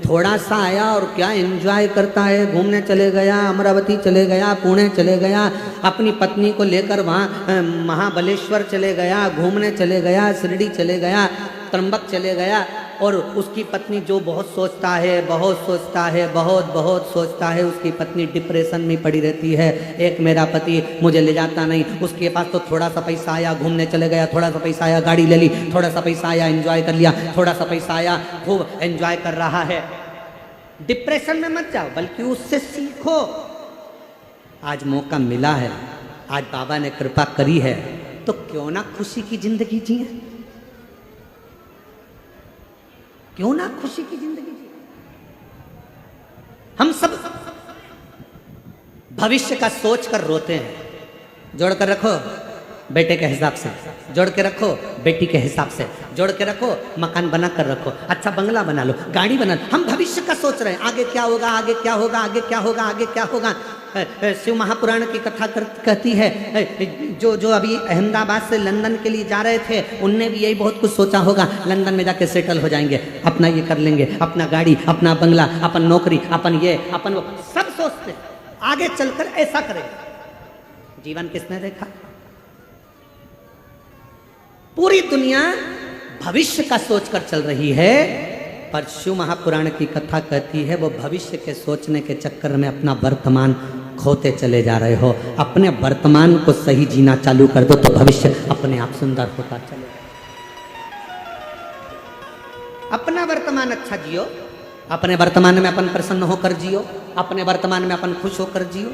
थोड़ा सा आया और क्या एंजॉय करता है, घूमने चले गया, अमरावती चले गया, पुणे चले गया, अपनी पत्नी को लेकर वहाँ महाबलेश्वर चले गया, घूमने चले गया, शिरडी चले गया, त्र्यंबक चले गया, और उसकी पत्नी जो बहुत सोचता है, बहुत सोचता है, बहुत बहुत सोचता है, उसकी पत्नी डिप्रेशन में पड़ी रहती है। एक मेरा पति मुझे ले जाता नहीं, उसके पास तो थोड़ा सा पैसा आया, घूमने चले गया, थोड़ा सा पैसा आया, गाड़ी ले ली, थोड़ा सा पैसा आया, एंजॉय कर लिया, थोड़ा सा पैसा आया, खूब एंजॉय कर रहा है। डिप्रेशन में मत जाओ, बल्कि उससे सीखो। आज मौका मिला है, आज बाबा ने कृपा करी है, तो क्यों ना खुशी की जिंदगी जिए, क्यों ना खुशी की जिंदगी जी। हम सब भविष्य का सोच कर रोते हैं। जोड़ कर रखो बेटे के हिसाब से, जोड़ के रखो बेटी के हिसाब से, जोड़ के रखो, मकान बना कर रखो, अच्छा बंगला बना लो, गाड़ी बना लो। हम भविष्य का सोच रहे हैं, आगे क्या होगा, आगे क्या होगा, आगे क्या होगा, आगे क्या होगा। शिव महापुराण की कथा कहती है, जो अभी अहमदाबाद से लंदन के लिए जा रहे थे, उनने भी यही बहुत कुछ सोचा होगा, लंदन में जाके सेटल हो जाएंगे, अपना ये कर लेंगे, अपना गाड़ी, अपना बंगला, अपन नौकरी, अपन ये, अपन वो, सब सोचते आगे चलकर ऐसा करेंगे। जीवन किसने देखा? पूरी दुनिया भविष्य का सोचकर चल रही है, पर शिव महापुराण की कथा कहती है वो भविष्य के सोचने के चक्कर में अपना वर्तमान खोते चले जा रहे हो। अपने वर्तमान को सही जीना चालू कर दो तो भविष्य अपने आप सुंदर होता चलेगा। अपना वर्तमान अच्छा जियो, अपने वर्तमान में अपन प्रसन्न होकर जियो, अपने वर्तमान में अपन खुश होकर जियो।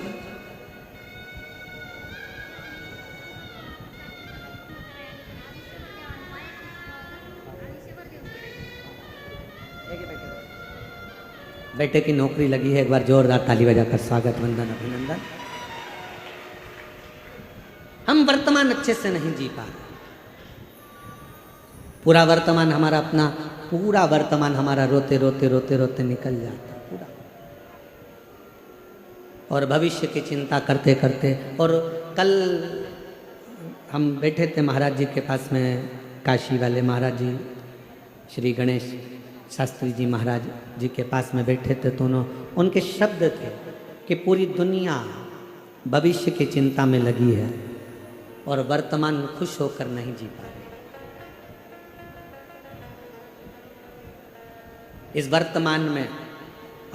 बेटे की नौकरी लगी है, एक बार जोरदार ताली बजाकर स्वागत, वंदन, अभिनंदन। हम वर्तमान अच्छे से नहीं जी पा रहे। पूरा वर्तमान हमारा अपना, पूरा वर्तमान हमारा रोते रोते रोते रोते निकल जाता पूरा। और भविष्य की चिंता करते करते, और कल हम बैठे थे महाराज जी के पास में, काशी वाले महाराज जी, श्री गणेश शास्त्री जी महाराज जी के पास में बैठे थे, तो उनके शब्द थे कि पूरी दुनिया भविष्य की चिंता में लगी है और वर्तमान खुश होकर नहीं जी पा रही। इस वर्तमान में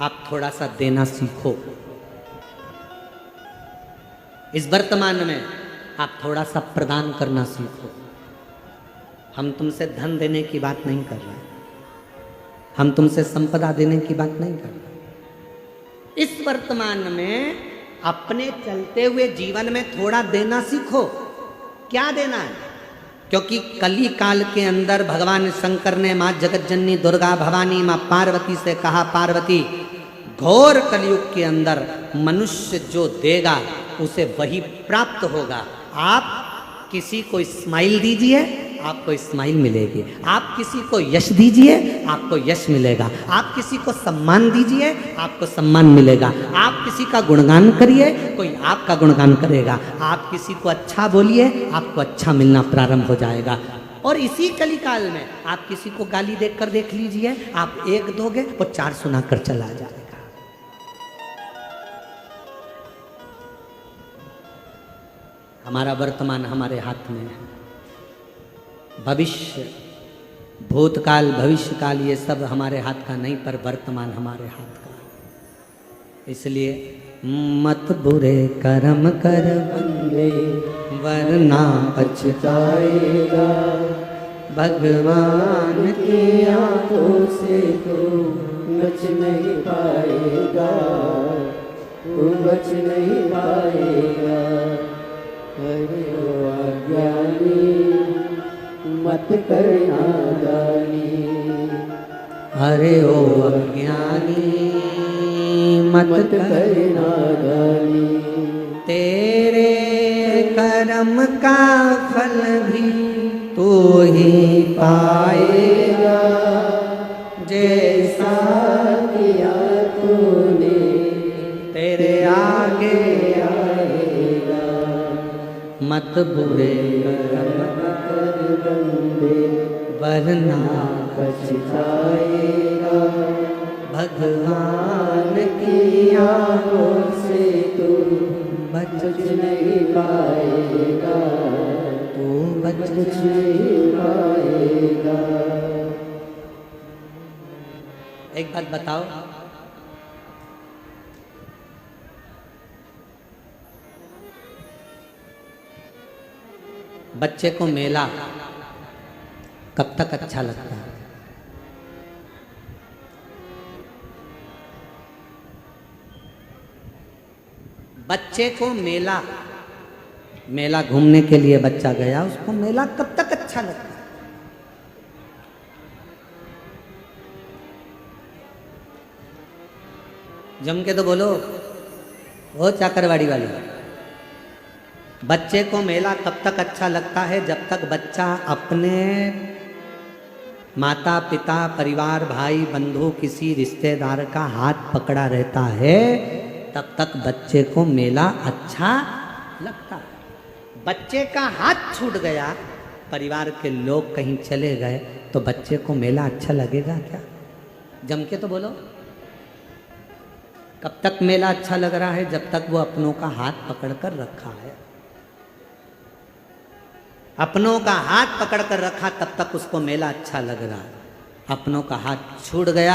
आप थोड़ा सा देना सीखो। इस वर्तमान में आप थोड़ा सा प्रदान करना सीखो। हम तुमसे धन देने की बात नहीं कर रहे, हम तुमसे संपदा देने की बात नहीं कर रहे। इस वर्तमान में अपने चलते हुए जीवन में थोड़ा देना सीखो। क्या देना है? क्योंकि कली काल के अंदर भगवान शंकर ने माँ जगतजननी दुर्गा भवानी माँ पार्वती से कहा, पार्वती, घोर कलयुग के अंदर मनुष्य जो देगा उसे वही प्राप्त होगा। आप किसी को स्माइल दीजिए, आपको स्माइल मिलेगी। आप किसी को यश दीजिए, आपको यश मिलेगा। आप किसी को सम्मान दीजिए, आपको सम्मान मिलेगा। आप किसी का गुणगान करिए, कोई आपका गुणगान करेगा। आप किसी को अच्छा बोलिए, आपको अच्छा मिलना प्रारंभ हो जाएगा। और इसी कलिकाल में आप किसी को गाली देकर देख लीजिए, आप एक दोगे वो चार सुनाकर चला जाएगा। हमारा वर्तमान हमारे हाथ में है। भविष्य, भूतकाल, भविष्यकाल ये सब हमारे हाथ का नहीं, पर वर्तमान हमारे हाथ का है। इसलिए मत बुरे कर्म कर बंदे वरना पछताएगा। भगवान की आंखों से तू बच नहीं पाएगा, तू बच नहीं पाएगा। अरे ओ अज्ञानी मत करना दानी, अरे ओ अज्ञानी मत करना दानी। तेरे कर्म का फल भी तू ही पाएगा। जैसा किया तूने तेरे आगे आएगा। मत बुरे कर्म कर बंदे वरना पछताएगा। भगवान की आंखों से तू बच बच नहीं पाएगा, तू बच बच नहीं पाएगा। एक बात बताओ, बच्चे को मेला कब तक अच्छा लगता है? बच्चे को मेला, मेला घूमने के लिए बच्चा गया, उसको मेला कब तक अच्छा लगता है? जम के तो बोलो, वो चाकरवाड़ी वाली। बच्चे को मेला कब तक अच्छा लगता है? जब तक बच्चा अपने माता पिता परिवार भाई बंधु किसी रिश्तेदार का हाथ पकड़ा रहता है, तब तक बच्चे को मेला अच्छा लगता है। बच्चे का हाथ छूट गया, परिवार के लोग कहीं चले गए, तो बच्चे को मेला अच्छा लगेगा क्या? जम के तो बोलो। कब तक मेला अच्छा लग रहा है? जब तक वो अपनों का हाथ पकड़कर रखा है। अपनों का हाथ पकड़कर रखा तब तक उसको मेला अच्छा लग रहा है। अपनों का हाथ छूट गया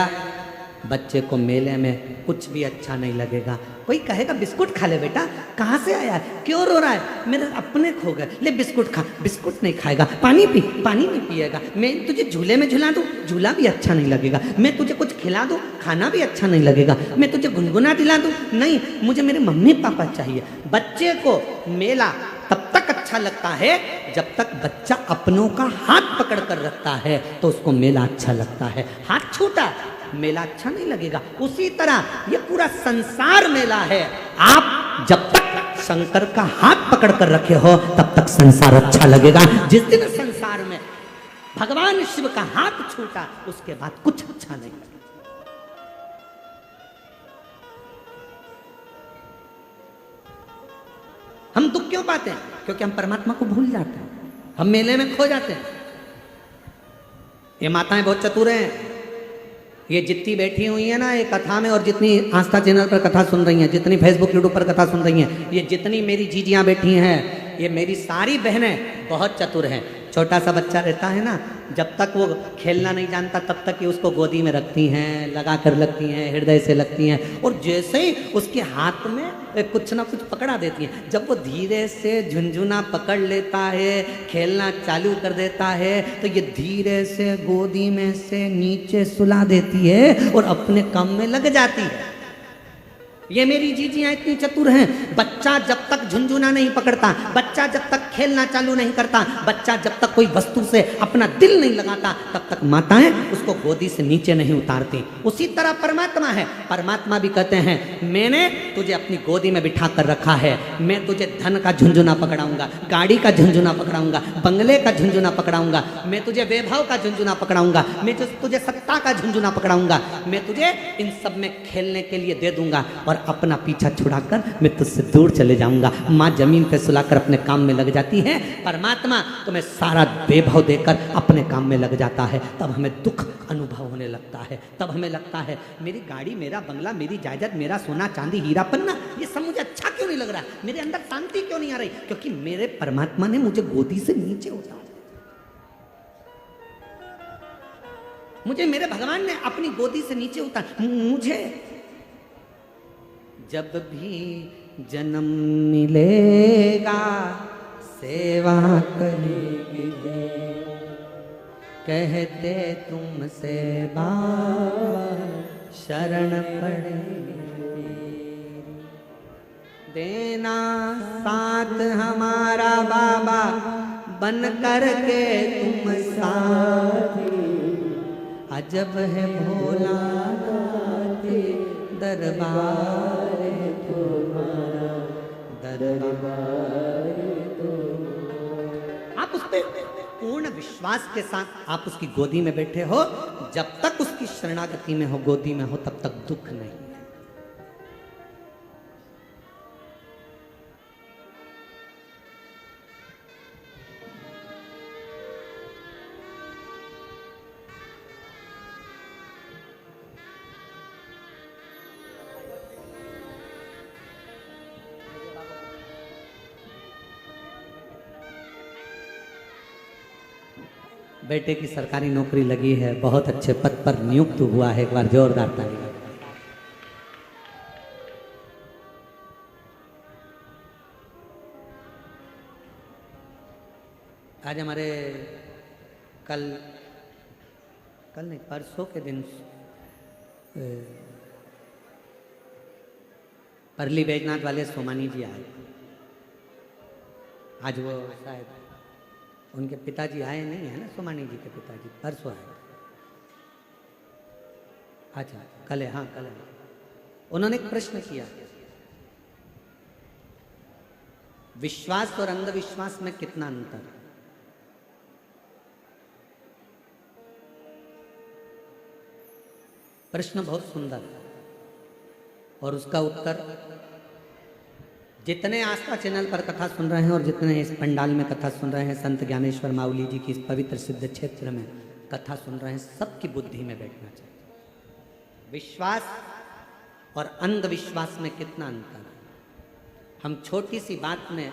बच्चे को मेले में कुछ भी अच्छा नहीं लगेगा। कोई कहेगा बिस्कुट खा ले बेटा, कहाँ से आया है, क्यों रो रहा है, मेरे अपने खो गए, ले बिस्कुट खा, बिस्कुट नहीं खाएगा। पानी पी, पानी नहीं पिएगा। मैं तुझे झूले में झुला दूँ, झूला भी अच्छा नहीं लगेगा। मैं तुझे कुछ खिला दूँ, खाना भी अच्छा नहीं लगेगा। मैं तुझे गुनगुना दिला दूँ, नहीं, मुझे मेरे मम्मी पापा चाहिए। बच्चे को मेला तब तक अच्छा लगता है जब तक बच्चा अपनों का हाथ पकड़ कर रखता है तो उसको मेला अच्छा लगता है। हाथ छूटा, मेला अच्छा नहीं लगेगा। उसी तरह ये पूरा संसार मेला है। आप जब तक शंकर का हाथ पकड़ कर रखे हो तब तक संसार अच्छा लगेगा। जिस दिन संसार में भगवान शिव का हाथ छूटा उसके बाद कुछ अच्छा नहीं लगेगा। हम दुख क्यों पाते हैं? क्योंकि हम परमात्मा को भूल जाते हैं, हम मेले में खो जाते हैं। ये माताएं बहुत चतुर हैं। ये जितनी बैठी हुई है ना ये कथा में, और जितनी आस्था चैनल पर कथा सुन रही हैं, जितनी फेसबुक यूट्यूब पर कथा सुन रही हैं, ये जितनी मेरी जीजियां बैठी हैं, ये मेरी सारी बहनें बहुत चतुर हैं। छोटा सा बच्चा रहता है ना, जब तक वो खेलना नहीं जानता तब तक ये उसको गोदी में रखती हैं, लगा कर लगती हैं, हृदय से लगती हैं, और जैसे ही उसके हाथ में कुछ ना कुछ पकड़ा देती हैं, जब वो धीरे से झुनझुना पकड़ लेता है, खेलना चालू कर देता है, तो ये धीरे से गोदी में से नीचे सुला देती है और अपने काम में लग जाती है। ये मेरी जीजियां इतनी चतुर हैं। बच्चा जब तक झुनझुना नहीं पकड़ता, बच्चा जब तक खेलना चालू नहीं करता, बच्चा जब तक कोई वस्तु से अपना दिल नहीं लगाता, तब तक माताएं उसको गोदी से नीचे नहीं उतारती। उसी तरह परमात्मा है। परमात्मा भी कहते हैं मैंने तुझे अपनी गोदी में बिठा कर रखा है, मैं तुझे धन का झुनझुना पकड़ाऊंगा, गाड़ी का झुनझुना पकड़ाऊंगा, बंगले का झुनझुना पकड़ाऊंगा, मैं तुझे वैभव का झुनझुना पकड़ाऊंगा, मैं तुझे सत्ता का झुनझुना पकड़ाऊंगा, मैं तुझे इन सब में खेलने के लिए दे दूंगा और अपना पीछा छुड़ाकर मैं तुझसे दूर चले जाऊंगा। माँ जमीन पे सुलाकर अपने काम में लग जाती है, परमात्मा तुम्हें सारा वैभव देकर अपने काम में लग जाता है। तब हमें दुख अनुभव होने लगता है, तब हमें लगता है मेरी गाड़ी, मेरा बंगला, मेरी जायदाद, मेरा सोना चांदी हीरा पन्ना, ये सब मुझे अच्छा क्यों नहीं लग रहा, मेरे अंदर शांति क्यों नहीं आ रही? क्योंकि मेरे परमात्मा ने मुझे गोदी से नीचे उतारा, मुझे मेरे भगवान ने अपनी गोदी से नीचे उतारा। मुझे जब भी जन्म मिलेगा सेवा करेगी, कहते तुमसे बाबा शरण पड़ेगी, देना साथ हमारा बाबा बन कर के तुम साथी, अजब है भोला दरबार तुम्हारा, दरबार आप उस पे पूर्ण विश्वास के साथ आप उसकी गोदी में बैठे हो। जब तक उसकी शरणागति में हो, गोदी में हो, तब तक दुख नहीं है। बेटे की सरकारी नौकरी लगी है, बहुत अच्छे पद पर नियुक्त हुआ है, एक बार जोरदार ताली लगाएं। आज हमारे कल नहीं परसों के दिन परली बैजनाथ वाले सोमानी जी आए। आज वो शायद उनके पिताजी आए नहीं है ना, सोमानी जी के पिताजी परसों आए। अच्छा कल है, हाँ कल है। उन्होंने एक प्रश्न किया, विश्वास और अंधविश्वास में कितना अंतर है? प्रश्न बहुत सुंदर है और उसका उत्तर जितने आस्था चैनल पर कथा सुन रहे हैं और जितने इस पंडाल में कथा सुन रहे हैं, संत ज्ञानेश्वर माउली जी की इस पवित्र सिद्ध क्षेत्र में कथा सुन रहे हैं, सबकी बुद्धि में बैठना चाहिए। विश्वास और अंधविश्वास में कितना अंतर है? हम छोटी सी बात में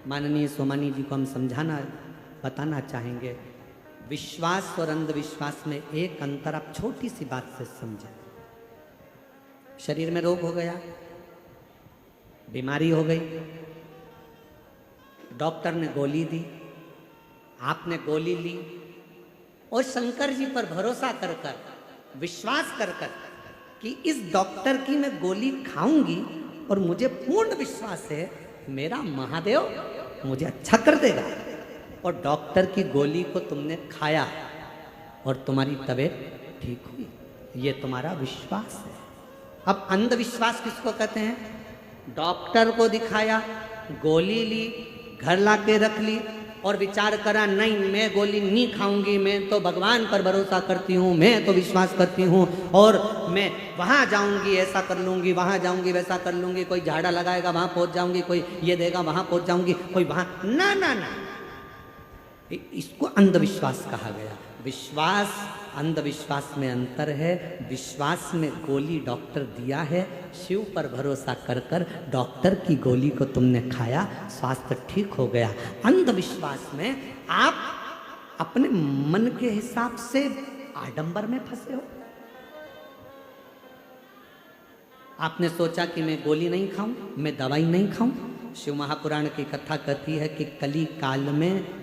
माननीय सोमानी जी को हम बताना चाहेंगे। विश्वास और अंधविश्वास में एक अंतर आप छोटी सी बात से समझें। शरीर में रोग हो गया, बीमारी हो गई, डॉक्टर ने गोली दी, आपने गोली ली और शंकर जी पर भरोसा कर कर, विश्वास कर कर कि इस डॉक्टर की मैं गोली खाऊंगी और मुझे पूर्ण विश्वास है मेरा महादेव मुझे अच्छा कर देगा, और डॉक्टर की गोली को तुमने खाया और तुम्हारी तबीयत ठीक हुई। ये तुम्हारा विश्वास है। अब अंधविश्वास किसको कहते हैं? डॉक्टर को दिखाया, गोली ली, घर लाके रख ली और विचार करा नहीं मैं गोली नहीं खाऊंगी, मैं तो भगवान पर भरोसा करती हूँ, मैं तो विश्वास करती हूँ और मैं वहाँ जाऊंगी ऐसा कर लूंगी, वहाँ जाऊंगी वैसा कर लूंगी, कोई झाड़ा लगाएगा वहाँ पहुँच जाऊंगी, कोई ये देगा वहाँ पहुँच जाऊंगी, कोई वहाँ ना ना ना। इसको अंधविश्वास कहा गया। विश्वास अंधविश्वास में अंतर है। विश्वास में गोली डॉक्टर दिया है, शिव पर भरोसा कर कर डॉक्टर की गोली को तुमने खाया, स्वास्थ्य ठीक हो गया। अंधविश्वास में आप अपने मन के हिसाब से आडंबर में फंसे हो। आपने सोचा कि मैं गोली नहीं खाऊं, मैं दवाई नहीं खाऊं। शिव महापुराण की कथा कहती है कि कली काल में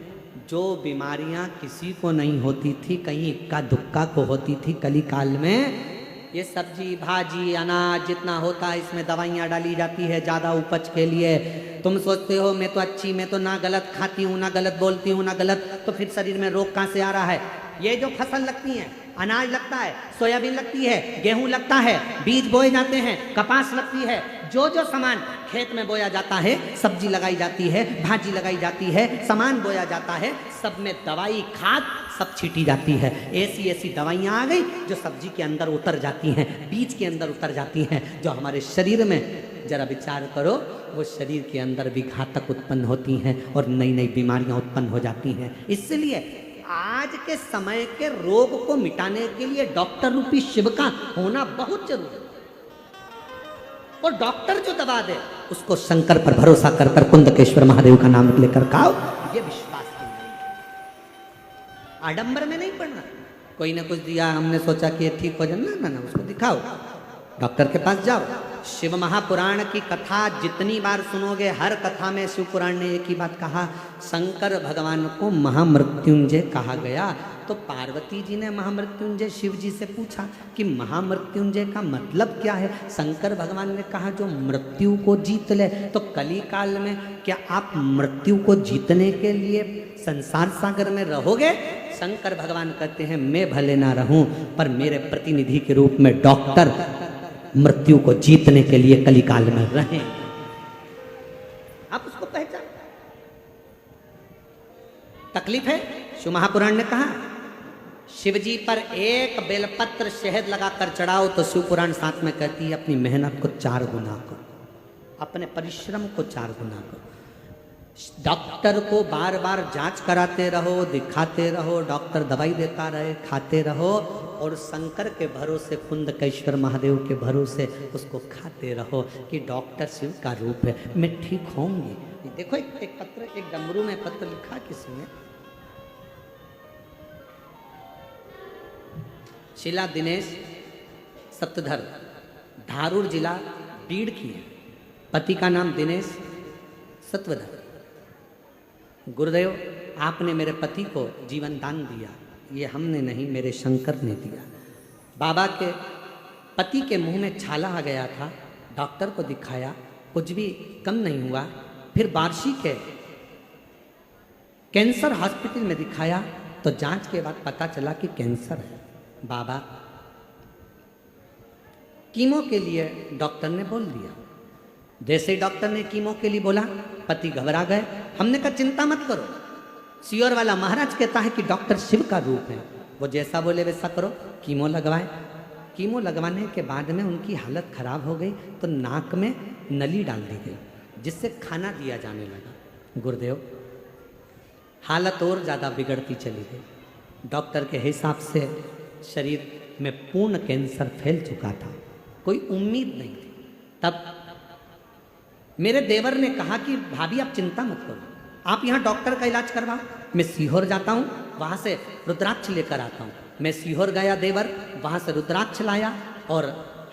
जो बीमारियां किसी को नहीं होती थी, कहीं इक्का दुक्का को होती थी, कली काल में ये सब्जी भाजी अनाज जितना होता है इसमें दवाइयाँ डाली जाती है ज़्यादा उपज के लिए। तुम सोचते हो मैं तो अच्छी, मैं तो ना गलत खाती हूँ, ना गलत बोलती हूँ, ना गलत, तो फिर शरीर में रोग कहाँ से आ रहा है? ये जो फसल लगती है, अनाज लगता है, सोयाबीन लगती है, गेहूं लगता है, बीज बोए जाते हैं, कपास लगती है, जो जो सामान खेत में बोया जाता है, सब्जी लगाई जाती है, भाजी लगाई जाती है, सामान बोया जाता है, सब में दवाई खाद सब छीटी जाती है। ऐसी ऐसी दवाइयाँ आ गई जो सब्जी के अंदर उतर जाती हैं, बीज के अंदर उतर जाती हैं, जो हमारे शरीर में जरा विचार करो वो शरीर के अंदर भी घातक उत्पन्न होती हैं और नई नई बीमारियां उत्पन्न हो जाती हैं। इसलिए आज के समय के रोग को मिटाने के लिए डॉक्टर रूपी शिव का होना बहुत जरूरी है। और डॉक्टर जो दवा दे उसको शंकर पर भरोसा कर कर कुंदकेश्वर महादेव का नाम लेकर खाओ। ये विश्वास की नहीं, आडंबर में नहीं पड़ना। कोई ना कुछ दिया, हमने सोचा कि ये ठीक हो जाए, ना ना ना, उसको दिखाओ, डॉक्टर के पास जाओ। शिव महापुराण की कथा जितनी बार सुनोगे, हर कथा में शिव पुराण ने एक ही बात कहा, शंकर भगवान को महामृत्युंजय कहा गया। तो पार्वती जी ने महामृत्युंजय शिव जी से पूछा कि महामृत्युंजय का मतलब क्या है? शंकर भगवान ने कहा जो मृत्यु को जीत ले। तो कली काल में क्या आप मृत्यु को जीतने के लिए संसार सागर में रहोगे? शंकर भगवान कहते हैं मैं भले ना रहूं, पर मेरे प्रतिनिधि के रूप में डॉक्टर मृत्यु को जीतने के लिए कली काल में रहें। आप उसको पहचान। तकलीफ है, शिव महापुराण ने कहा शिव जी पर एक बेलपत्र शहद लगाकर चढ़ाओ तो शिव पुराण साथ में कहती है अपनी मेहनत को 4 गुना करो, अपने परिश्रम को 4 गुना करो। डॉक्टर को बार बार जांच कराते रहो, दिखाते रहो, डॉक्टर दवाई देता रहे, खाते रहो, और शंकर के भरोसे, कुंदकेश्वर महादेव के भरोसे उसको खाते रहो कि डॉक्टर शिव का रूप है, मैं ठीक होंगी। देखो एक पत्र, एक डमरू में पत्र लिखा किसी ने, शीला दिनेश सप्तधर, धारूर जिला बीड़ की है, पति का नाम दिनेश सत्वधर। गुरुदेव आपने मेरे पति को जीवन दान दिया, ये हमने नहीं मेरे शंकर ने दिया। बाबा के पति के मुंह में छाला आ गया था, डॉक्टर को दिखाया, कुछ भी कम नहीं हुआ। फिर बार्शी के कैंसर हॉस्पिटल में दिखाया तो जांच के बाद पता चला कि कैंसर है। बाबा कीमो के लिए डॉक्टर ने बोल दिया। जैसे ही डॉक्टर ने कीमो के लिए बोला पति घबरा गए। हमने कहा चिंता मत करो, सियोर वाला महाराज कहता है कि डॉक्टर शिव का रूप है, वो जैसा बोले वैसा करो। कीमो लगवाए। कीमो लगवाने के बाद में उनकी हालत खराब हो गई तो नाक में नली डाल दी गई जिससे खाना दिया जाने लगा। गुरुदेव हालत और ज़्यादा बिगड़ती चली गई। डॉक्टर के हिसाब से शरीर में पूर्ण कैंसर फैल चुका था, कोई उम्मीद नहीं थी। तब मेरे देवर ने कहा कि भाभी आप चिंता मत करो, आप यहाँ डॉक्टर का इलाज करवाओ, मैं सीहोर जाता हूँ, वहाँ से रुद्राक्ष लेकर आता हूँ। मैं सीहोर गया देवर, वहाँ से रुद्राक्ष लाया और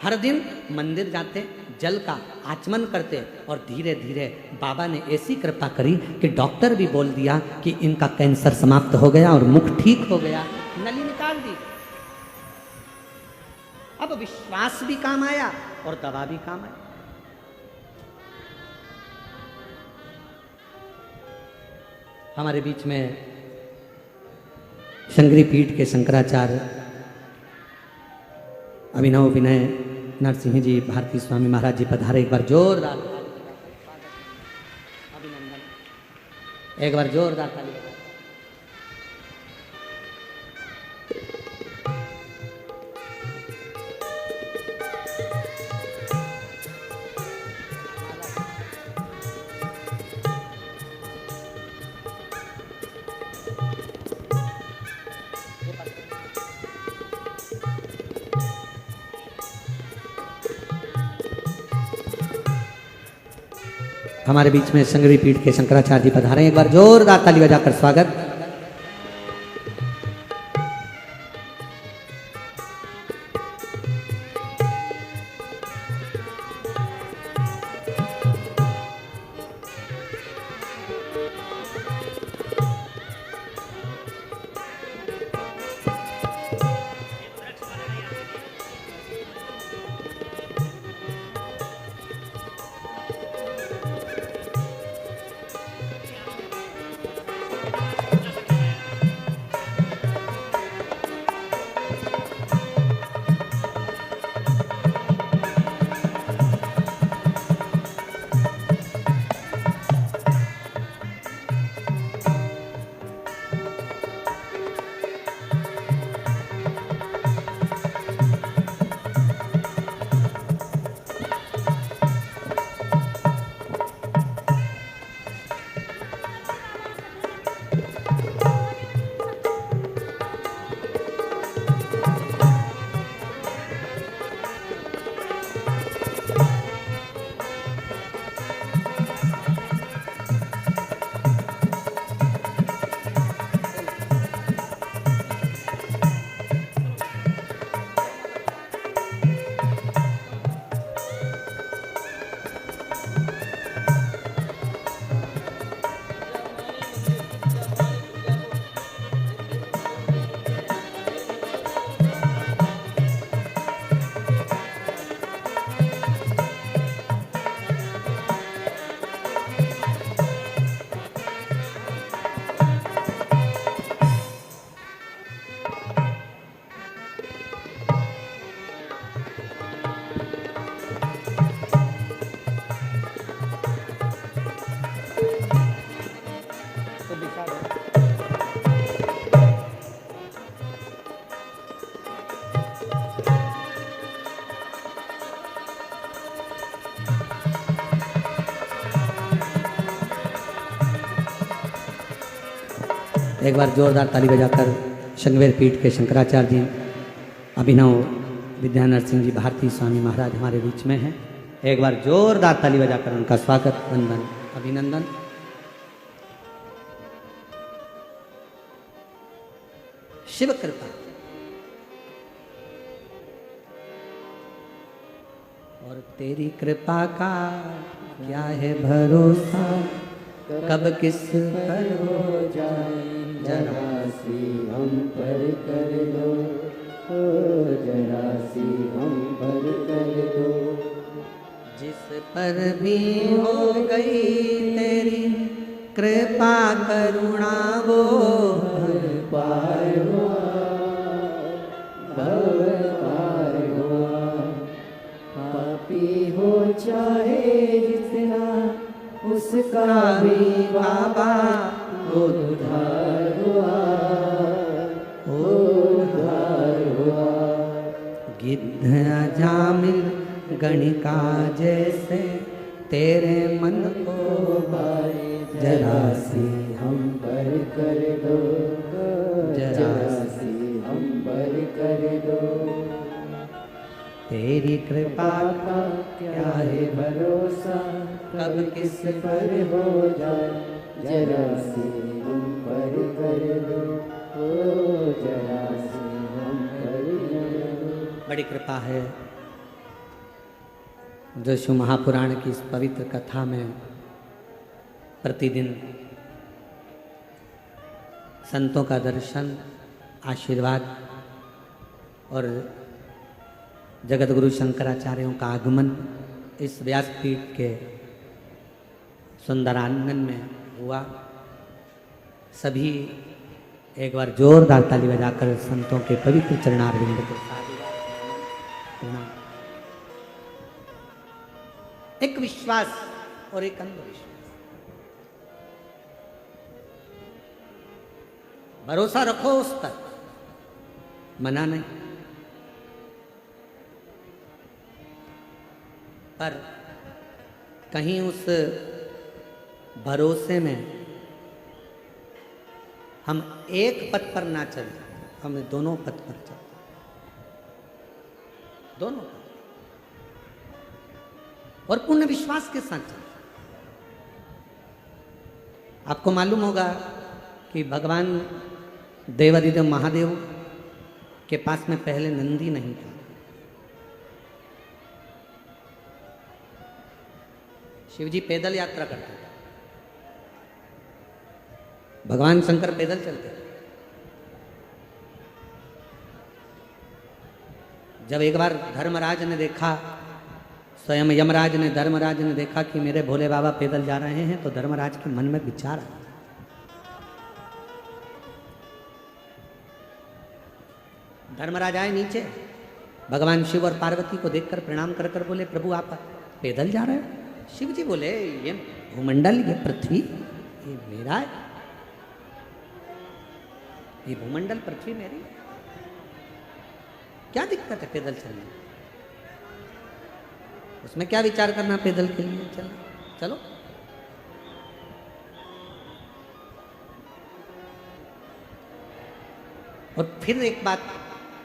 हर दिन मंदिर जाते, जल का आचमन करते और धीरे धीरे बाबा ने ऐसी कृपा करी कि डॉक्टर भी बोल दिया कि इनका कैंसर समाप्त हो गया और मुख ठीक हो गया, नली निकाल दी। अब विश्वास भी काम आया और दवा भी काम आई। हमारे बीच में शंकरी पीठ के शंकराचार्य अभिनव विनय नरसिंह जी भारती स्वामी महाराज जी पधारे। एक बार जोरदार अभिनंदन, एक बार जोरदार ताली। हमारे बीच में शंकरी पीठ के शंकराचार्य जी पधारे हैं। एक बार जोरदार ताली बजाकर स्वागत। एक बार जोरदार ताली बजाकर शंकवेर पीठ के शंकराचार्य जी अभिनव विद्या नरसिंह जी भारती स्वामी महाराज हमारे बीच में हैं। एक बार जोरदार ताली बजाकर उनका स्वागत, वंदन, अभिनंदन। शिव कृपा और तेरी कृपा का क्या है भरोसा, कब किस पर हो जाए जरा सी हम पर कर दो, ओ जरा सी हम पर कर दो। जिस पर भी हो गई तेरी कृपा करुणा वो पार हुआ, भव पार हुआ। पापी हो चाहे जितना उसका भी बाबा उद्धार हुआ, उद्धार हुआ। गिद्ध अजामिल गणिका जैसे तेरे मन को बारे जरा सी हम पर कर दो, जरा सी हम पर कर दो। तेरी कृपा का क्या है भरोसा, कब किस पर हो जाए जरा सी हम पर कर दो, ओ जरा सी हम पर कर दो। बड़ी कृपा है जो शिव महापुराण की इस पवित्र कथा में प्रतिदिन संतों का दर्शन, आशीर्वाद और जगत गुरु शंकराचार्यों का आगमन इस व्यासपीठ के सुंदर आंगन में हुआ। सभी एक बार जोरदार ताली बजाकर संतों के पवित्र चरणारविंद के साथ प्रणाम। एक विश्वास और एक अंधविश्वास। भरोसा रखो उस पर, मना नहीं, पर कहीं उस भरोसे में हम एक पथ पर ना चलें, हमें दोनों पथ पर चलें, दोनों पथ, और पूर्ण विश्वास के साथ चलें। आपको मालूम होगा कि भगवान देवादिदेव महादेव के पास में पहले नंदी नहीं था। शिवजी पैदल यात्रा करते थे, भगवान शंकर पैदल चलते थे। जब एक बार धर्मराज ने देखा, स्वयं यमराज ने धर्मराज ने देखा कि मेरे भोले बाबा पैदल जा रहे हैं, तो धर्मराज के मन में विचार आया, धर्मराज आए नीचे, भगवान शिव और पार्वती को देखकर प्रणाम कर कर बोले, प्रभु आप पैदल जा रहे हो? शिव जी बोले, ये भूमंडल, ये पृथ्वी, ये मेरा है, ये भूमंडल पृथ्वी मेरी, क्या दिक्कत है पैदल चलने, उसमें क्या विचार करना पैदल के लिए, चलो चलो। और फिर एक बात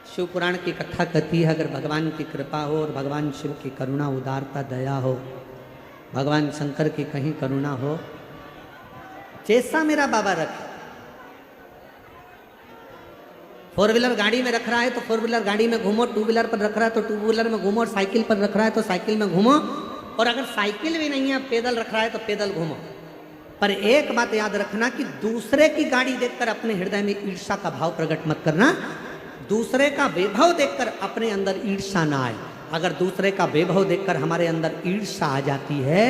शिव पुराण की कथा कहती है, अगर भगवान की कृपा हो और भगवान शिव की करुणा, उदारता, दया हो, भगवान शंकर की कहीं करुणा हो, जैसा मेरा बाबा रखे, फोर व्हीलर गाड़ी में रख रहा है तो फोर व्हीलर गाड़ी में घूमो, टू व्हीलर पर रख रहा है तो टू व्हीलर में घूमो, और साइकिल पर रख रहा है तो साइकिल में घूमो, और अगर साइकिल भी नहीं है, पैदल रख रहा है तो पैदल घूमो। पर एक बात याद रखना कि दूसरे की गाड़ी देखकर अपने हृदय में ईर्ष्या का भाव प्रकट मत करना, दूसरे का वैभव देखकर अपने अंदर ईर्ष्या ना आए। अगर दूसरे का वैभव देखकर हमारे अंदर ईर्ष्या आ जाती है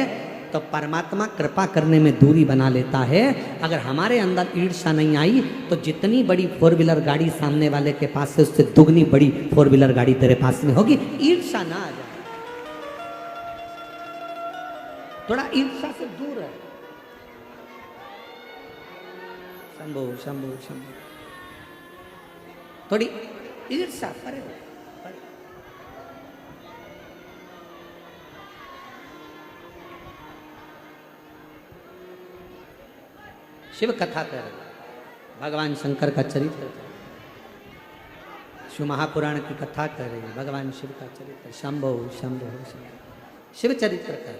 तो परमात्मा कृपा करने में दूरी बना लेता है। अगर हमारे अंदर ईर्ष्या नहीं आई तो जितनी बड़ी फोर व्हीलर गाड़ी सामने वाले के पास है, उससे दुगनी बड़ी फोर व्हीलर गाड़ी तेरे पास में होगी। ईर्ष्या ना आ जाए, थोड़ा ईर्ष्या से दूर है। शंभो शंभो शंभो, थोड़ी ईर्ष्या परे हो। शिव कथा कर भगवान शंकर का चरित्र, शिव महापुराण की कथा कर रही है, भगवान शिव का चरित्र, शंभो शंभो शंभो, शिव चरित्र कर,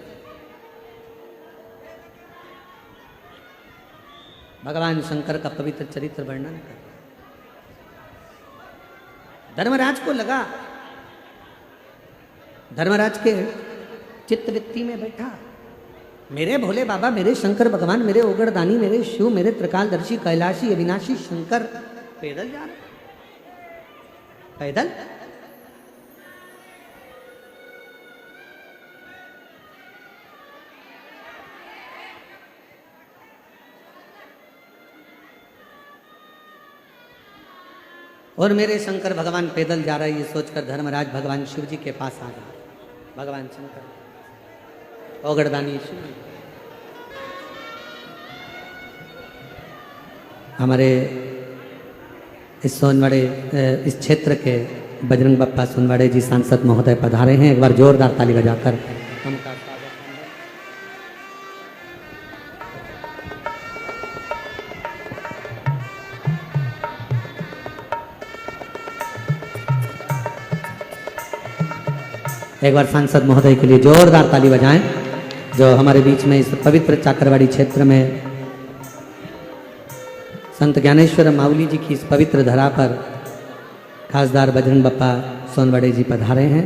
भगवान शंकर का पवित्र चरित्र वर्णन कर। धर्मराज को लगा, धर्मराज के चित्तवृत्ति में बैठा, मेरे भोले बाबा, मेरे शंकर भगवान, मेरे ओगरदानी, मेरे शिव, मेरे त्रिकालदर्शी, कैलाशी, अविनाशी शंकर पैदल जा रहे, पैदल। और मेरे शंकर भगवान पैदल जा रहा है, ये सोचकर धर्मराज भगवान शिव जी के पास आ गए। भगवान शंकर ओगरदानी शिव, हमारे इस सोनवाड़े, इस क्षेत्र के बजरंग बप्पा सोनवाड़े जी सांसद महोदय पधारे हैं। एक बार जोरदार ताली बजाकर उनका स्वागत है। एक बार सांसद महोदय के लिए जोरदार ताली बजाएं, जो हमारे बीच में इस पवित्र चाकरवाड़ी क्षेत्र में संत ज्ञानेश्वर माउली जी की इस पवित्र धरा पर खासदार बजरंग बप्पा सोनवाड़े जी पधारे हैं।